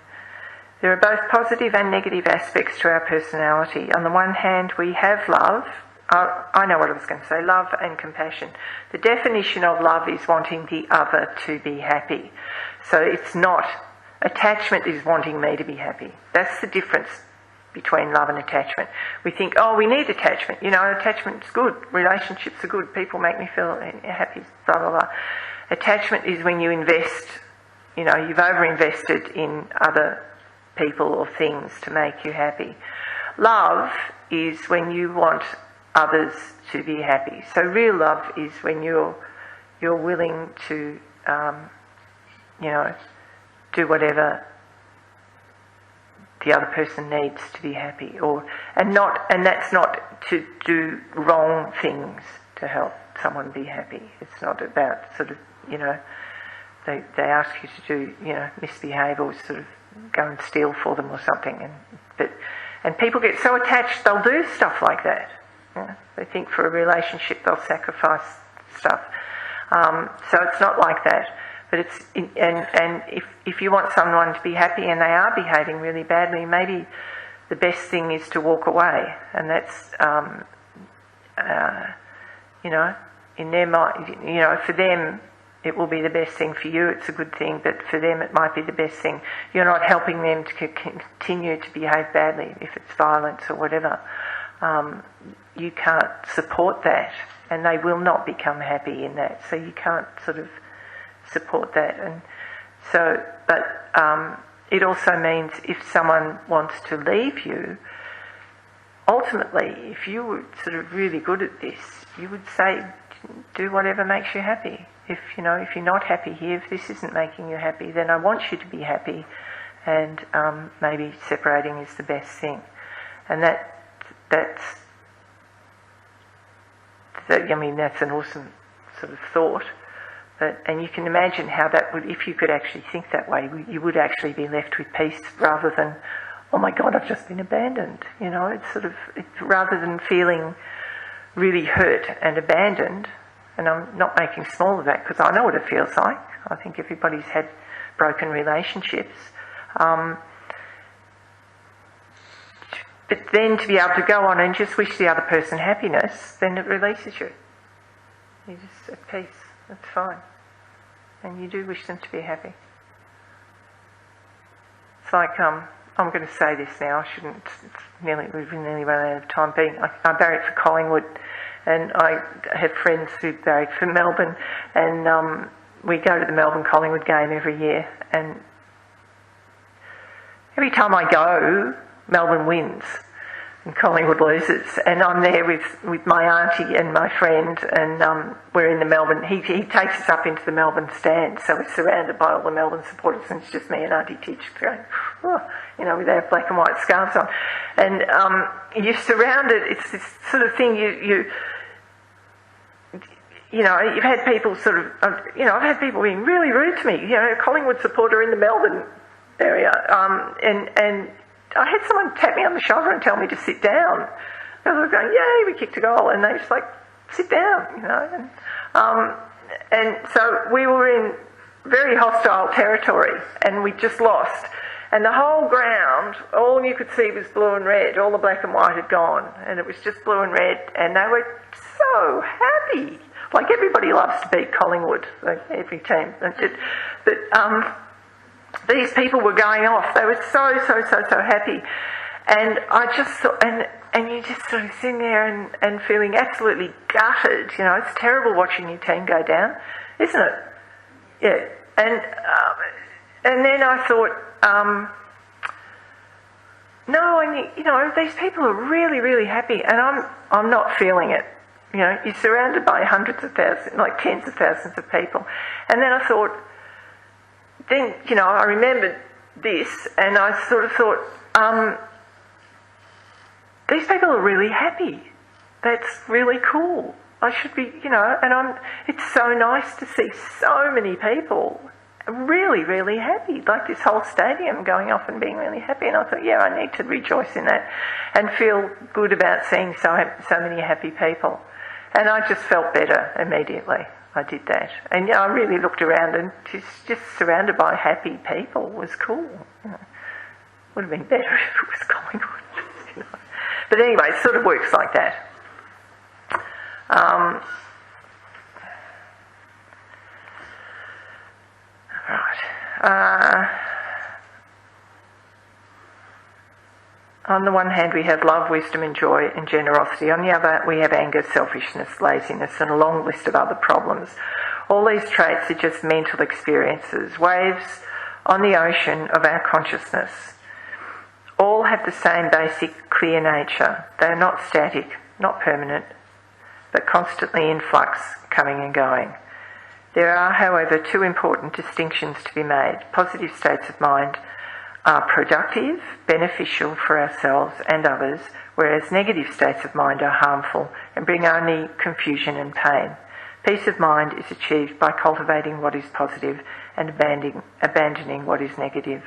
There are both positive and negative aspects to our personality. On the one hand, we have love. I know what I was going to say, love and compassion. The definition of love is wanting the other to be happy. So it's not, attachment is wanting me to be happy. That's the difference between love and attachment. We think, we need attachment. Attachment's good. Relationships are good. People make me feel happy, blah, blah, blah. Attachment is when you invest, you've over-invested in other people or things to make you happy. Love is when you want others to be happy. So real love is when you're willing to, do whatever the other person needs to be happy, and that's not to do wrong things to help someone be happy. It's not about sort of, they ask you to do, misbehave or sort of go and steal for them or something, and people get so attached they'll do stuff like that. They think for a relationship they'll sacrifice stuff. So it's not like that. But if you want someone to be happy and they are behaving really badly, maybe the best thing is to walk away. And that's, in their mind, for them it will be the best thing. For you it's a good thing, but for them it might be the best thing. You're not helping them to continue to behave badly if it's violence or whatever. You can't support that, and they will not become happy in that. So you can't sort of support that. And so, but it also means if someone wants to leave you, ultimately, if you were sort of really good at this, you would say, do whatever makes you happy. If you're not happy here, if this isn't making you happy, then I want you to be happy, and maybe separating is the best thing. And that's an awesome sort of thought. And you can imagine how that would, if you could actually think that way, you would actually be left with peace rather than, oh my God, I've just been abandoned. It's sort of, rather than feeling really hurt and abandoned, and I'm not making small of that because I know what it feels like. I think everybody's had broken relationships. but then to be able to go on and just wish the other person happiness, then it releases you. You're just at peace. That's fine. And you do wish them to be happy. It's like, I'm going to say this now, I shouldn't, we've nearly run out of time. I barrack for Collingwood, and I have friends who barrack for Melbourne, and we go to the Melbourne-Collingwood game every year, and every time I go, Melbourne wins and Collingwood loses, and I'm there with my auntie and my friend, and we're in the Melbourne, he takes us up into the Melbourne stand, so we're surrounded by all the Melbourne supporters, and it's just me and Auntie Titch going, oh, with our black and white scarves on, and you're surrounded, it's this sort of thing, you've had people sort of, I've had people being really rude to me, a Collingwood supporter in the Melbourne area, and I had someone tap me on the shoulder and tell me to sit down. I was going, yay, we kicked a goal, and they just like, sit down, and so we were in very hostile territory, and we just lost. And the whole ground, all you could see was blue and red. All the black and white had gone, and it was just blue and red, and they were so happy. Like, everybody loves to beat Collingwood, like every team. But these people were going off. They were so happy. And I just thought, and you just sort of sitting there and feeling absolutely gutted. It's terrible watching your team go down, isn't it? Yeah. And then I thought, no, and these people are really, really happy, and I'm not feeling it. You're surrounded by hundreds of thousands, like tens of thousands of people. And then I thought, I remembered this, and I sort of thought, these people are really happy. That's really cool. I should be, and it's so nice to see so many people really, really happy, like this whole stadium going off and being really happy. And I thought, yeah, I need to rejoice in that and feel good about seeing so many happy people. And I just felt better immediately. I did that. And I really looked around, and just surrounded by happy people was cool. Would have been better if it was Collingwood. But anyway, it sort of works like that. On the one hand, we have love, wisdom and joy and generosity. On the other, we have anger, selfishness, laziness and a long list of other problems. All these traits are just mental experiences, waves on the ocean of our consciousness. All have the same basic clear nature. They are not static, not permanent, but constantly in flux, coming and going. There are, however, two important distinctions to be made. Positive states of mind are productive, beneficial for ourselves and others, whereas negative states of mind are harmful and bring only confusion and pain. Peace of mind is achieved by cultivating what is positive and abandoning what is negative.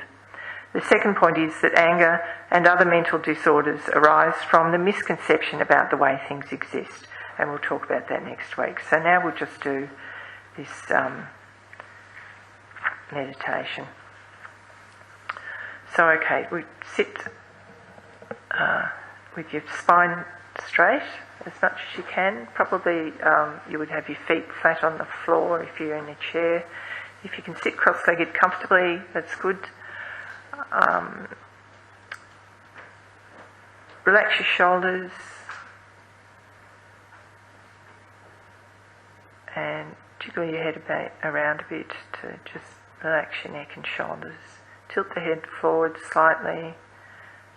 The second point is that anger and other mental disorders arise from the misconception about the way things exist, and we'll talk about that next week. So now we'll just do this meditation. So, okay, we sit with your spine straight as much as you can. Probably you would have your feet flat on the floor if you're in a chair. If you can sit cross-legged comfortably, that's good. Relax your shoulders and jiggle your head around a bit to just relax your neck and shoulders. Tilt the head forward slightly,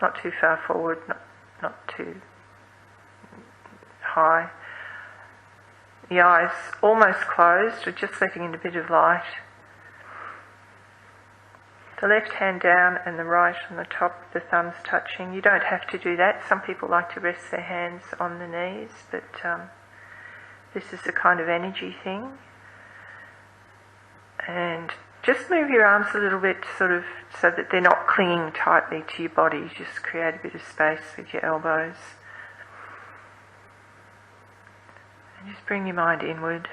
not too far forward, not too high. The eyes almost closed, or just letting in a bit of light. The left hand down and the right on the top, the thumbs touching. You don't have to do that. Some people like to rest their hands on the knees, but this is a kind of energy thing. And just move your arms a little bit, sort of, so that they're not clinging tightly to your body. Just create a bit of space with your elbows. And just bring your mind inward.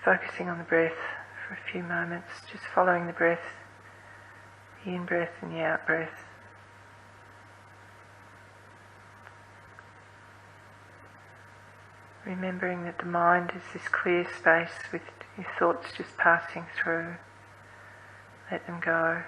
Focusing on the breath for a few moments, just following the breath the in-breath and the out-breath. Remembering that the mind is this clear space with your thoughts just passing through. Let them go.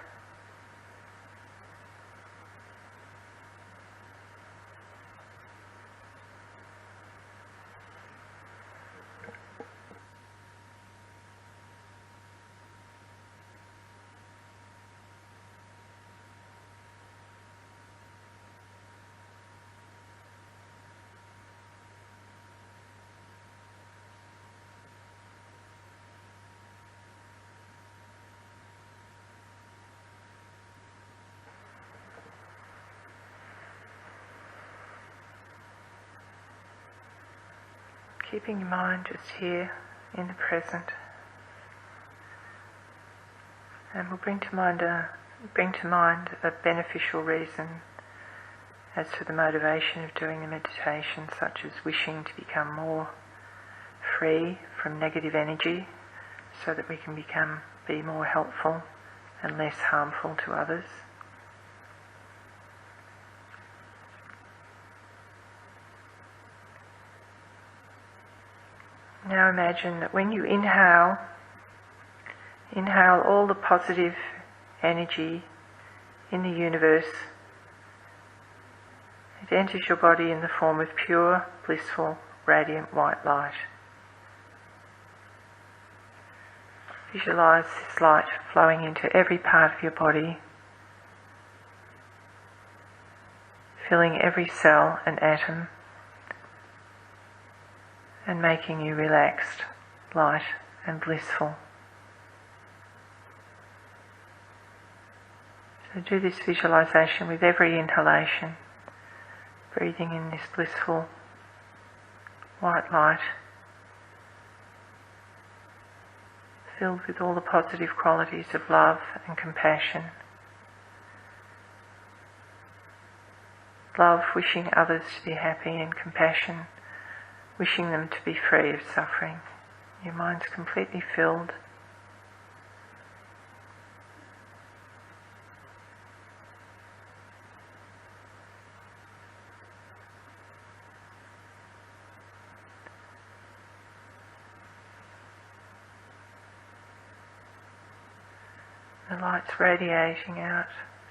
Keeping your mind just here in the present, and we'll bring to mind a beneficial reason as to the motivation of doing the meditation, such as wishing to become more free from negative energy, so that we can be more helpful and less harmful to others. Now imagine that when you inhale all the positive energy in the universe. It enters your body in the form of pure, blissful, radiant white light. Visualize this light flowing into every part of your body, filling every cell and atom, and making you relaxed, light and blissful. So do this visualization with every inhalation, breathing in this blissful white light, filled with all the positive qualities of love and compassion. Love, wishing others to be happy, and compassion, wishing them to be free of suffering. Your mind's completely filled. The light's radiating out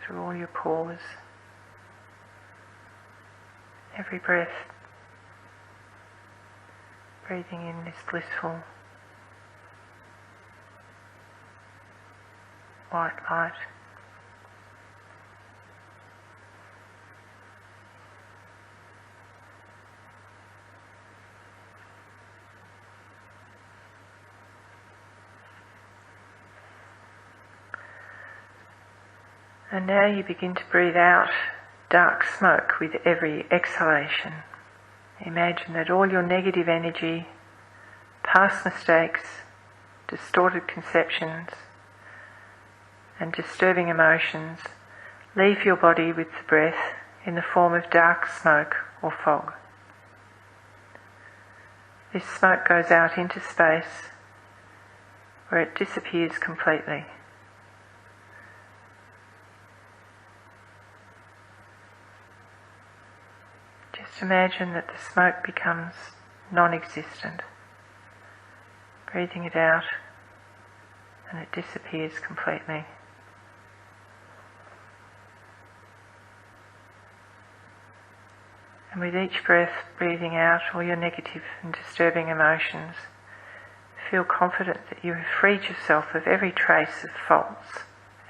through all your pores. Every breath, breathing in this blissful white light. And now you begin to breathe out dark smoke with every exhalation. Imagine that all your negative energy, past mistakes, distorted conceptions, and disturbing emotions leave your body with the breath in the form of dark smoke or fog. This smoke goes out into space where it disappears completely. Just imagine that the smoke becomes non-existent. Breathing it out, and it disappears completely. And with each breath, breathing out all your negative and disturbing emotions, feel confident that you have freed yourself of every trace of faults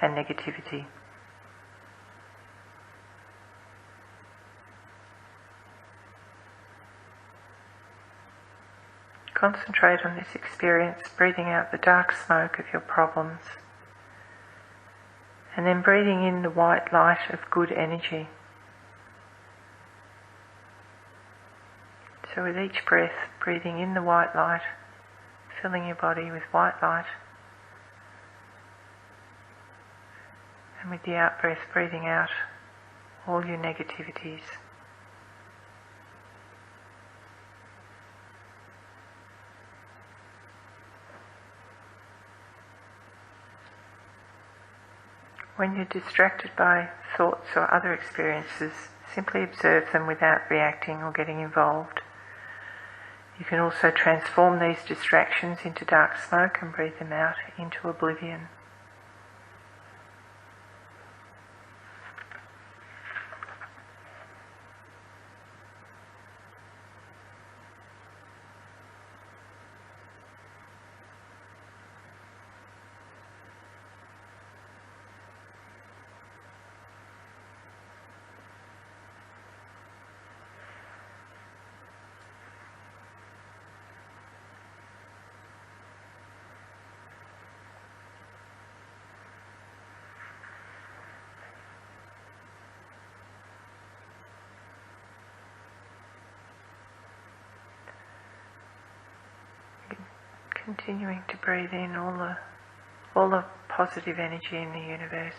and negativity. Concentrate on this experience, breathing out the dark smoke of your problems, and then breathing in the white light of good energy. So with each breath, breathing in the white light, filling your body with white light, and with the out-breath, breathing out all your negativities. When you're distracted by thoughts or other experiences, simply observe them without reacting or getting involved. You can also transform these distractions into dark smoke and breathe them out into oblivion. Continuing to breathe in all the positive energy in the universe,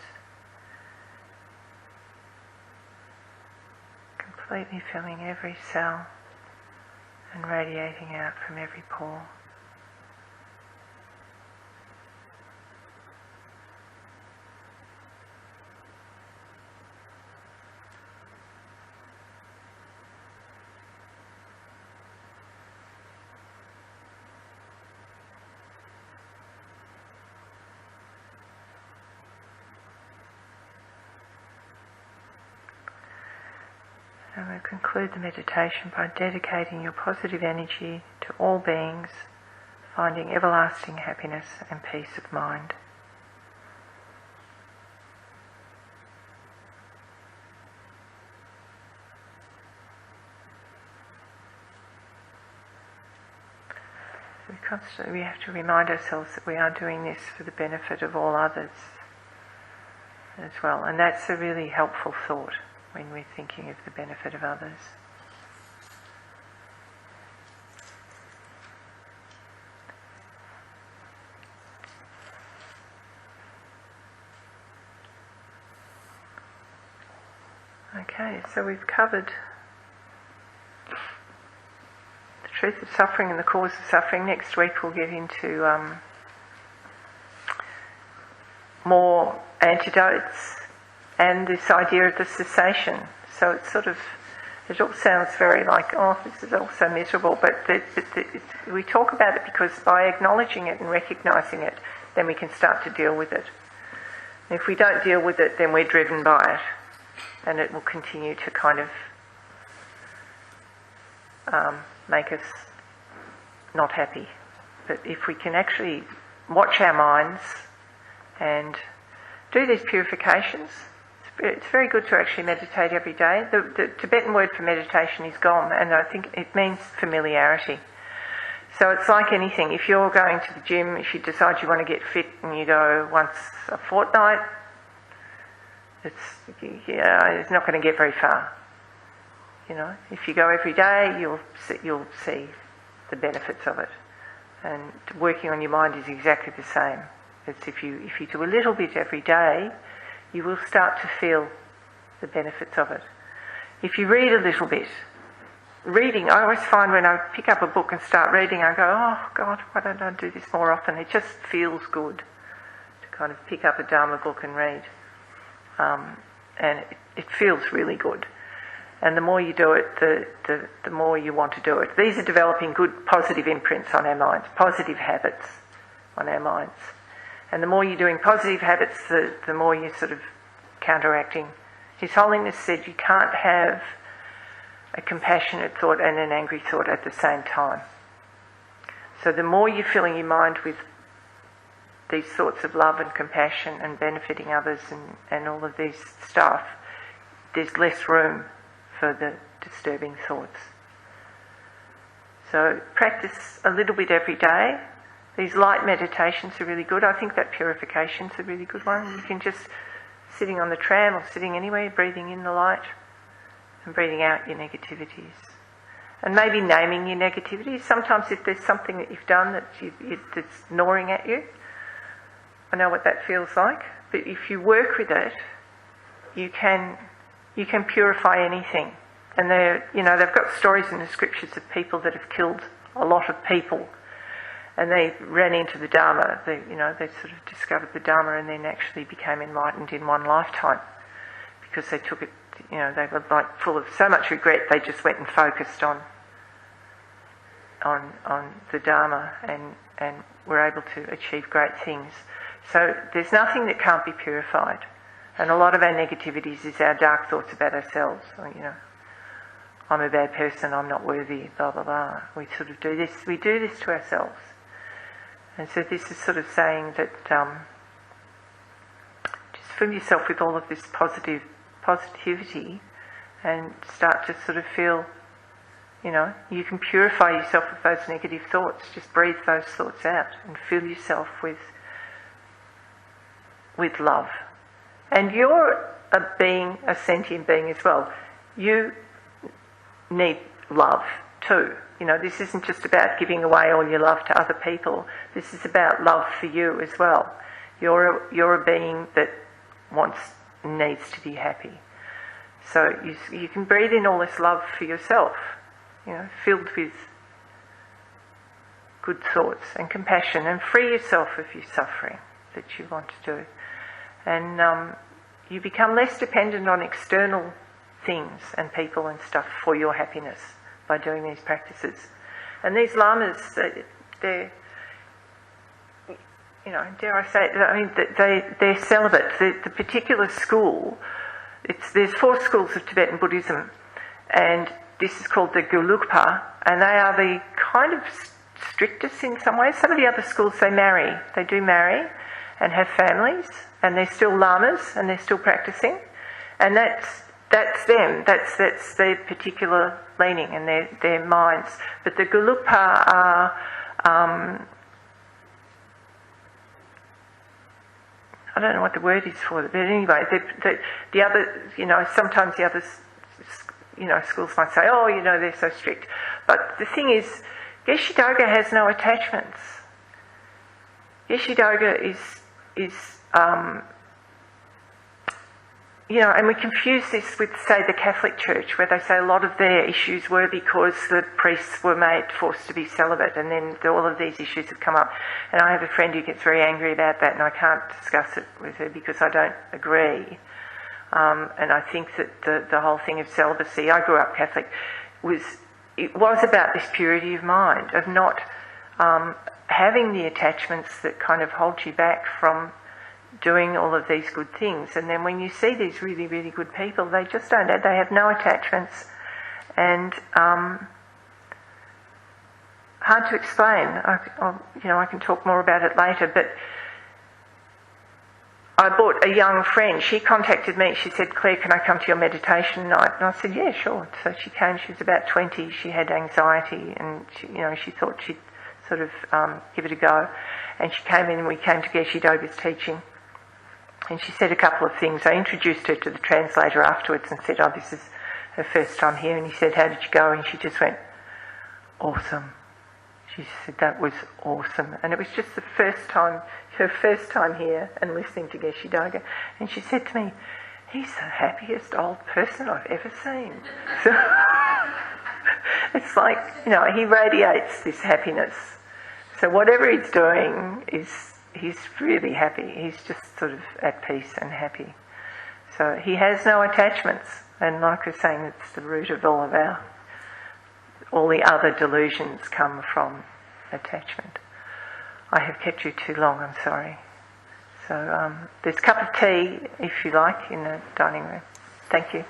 completely filling every cell and radiating out from every pore. And we'll conclude the meditation by dedicating your positive energy to all beings, finding everlasting happiness and peace of mind. We have to remind ourselves that we are doing this for the benefit of all others as well, and that's a really helpful thought when we're thinking of the benefit of others. Okay, so we've covered the truth of suffering and the cause of suffering. Next week we'll get into more antidotes and this idea of the cessation. So it's sort of, it all sounds very like, oh, this is all so miserable, but we talk about it because by acknowledging it and recognising it, then we can start to deal with it. And if we don't deal with it, then we're driven by it, and it will continue to kind of make us not happy. But if we can actually watch our minds and do these purifications, it's very good to actually meditate every day. The Tibetan word for meditation is gom, and I think it means familiarity. So it's like anything. If you're going to the gym, if you decide you want to get fit and you go once a fortnight, it's not going to get very far. You know, if you go every day, you'll see the benefits of it. And working on your mind is exactly the same. It's if you do a little bit every day, you will start to feel the benefits of it. If you read a little bit, reading, I always find when I pick up a book and start reading, I go, oh God, why don't I do this more often? It just feels good to kind of pick up a Dharma book and read. And it feels really good. And the more you do it, the more you want to do it. These are developing good positive imprints on our minds, positive habits on our minds. And the more you're doing positive habits, the more you're sort of counteracting. His Holiness said you can't have a compassionate thought and an angry thought at the same time. So the more you're filling your mind with these thoughts of love and compassion and benefiting others and all of these stuff, there's less room for the disturbing thoughts. So practice a little bit every day. These light meditations are really good. I think that purification's a really good one. You can just, sitting on the tram or sitting anywhere, breathing in the light and breathing out your negativities. And maybe naming your negativities. Sometimes if there's something that you've done that's gnawing at you, I know what that feels like, but if you work with it, you can purify anything. And they've got stories in the scriptures of people that have killed a lot of people. And they ran into the Dharma. They sort of discovered the Dharma and then actually became enlightened in one lifetime because they took it. They were like full of so much regret. They just went and focused on the Dharma and were able to achieve great things. So there's nothing that can't be purified. And a lot of our negativities is our dark thoughts about ourselves. I'm a bad person, I'm not worthy, blah, blah, blah. We sort of do this to ourselves. And so this is sort of saying that just fill yourself with all of this positivity and start to sort of feel, you can purify yourself of those negative thoughts. Just breathe those thoughts out and fill yourself with love. And you're a sentient being as well. You need love too. This isn't just about giving away all your love to other people. This is about love for you as well. You're a being that needs to be happy. So you can breathe in all this love for yourself, filled with good thoughts and compassion, and free yourself of your suffering that you want to do. And you become less dependent on external things and people and stuff for your happiness by doing these practices. And these lamas, they're dare I say it, they're celibate. The particular school, there's 4 schools of Tibetan Buddhism, and this is called the Gelugpa, and they are the kind of strictest in some ways. Some of the other schools, they do marry and have families, and they're still lamas and they're still practicing, and that's them. That's their particular leaning and their minds. But the Gelugpa are I don't know what the word is for it, but anyway, the other, sometimes the others, schools might say, they're so strict. But the thing is, Geshe Doga has no attachments. Geshe Doga is and we confuse this with, say, the Catholic Church, where they say a lot of their issues were because the priests were forced to be celibate, and then all of these issues have come up. And I have a friend who gets very angry about that, and I can't discuss it with her because I don't agree. And I think that the whole thing of celibacy, I grew up Catholic, was about this purity of mind, of not having the attachments that kind of hold you back from doing all of these good things. And then when you see these really, really good people, they just don't. They have no attachments, and hard to explain. I can talk more about it later. But I brought a young friend. She contacted me. She said, "Claire, can I come to your meditation night?" And I said, "Yeah, sure." So she came. She was about 20. She had anxiety, and she thought she'd sort of give it a go. And she came in, and we came to Geshe Doga's teaching. And she said a couple of things. I introduced her to the translator afterwards and said, this is her first time here. And he said, "How did you go?" And she just went, "Awesome." She said, "That was awesome." And it was just her first time here and listening to Geshe Doga. And she said to me, "He's the happiest old person I've ever seen." So it's like, he radiates this happiness. So whatever he's doing he's really happy. He's just sort of at peace and happy. So he has no attachments. And like I was saying, it's the root of all the other delusions come from attachment. I have kept you too long, I'm sorry. So there's a cup of tea, if you like, in the dining room. Thank you.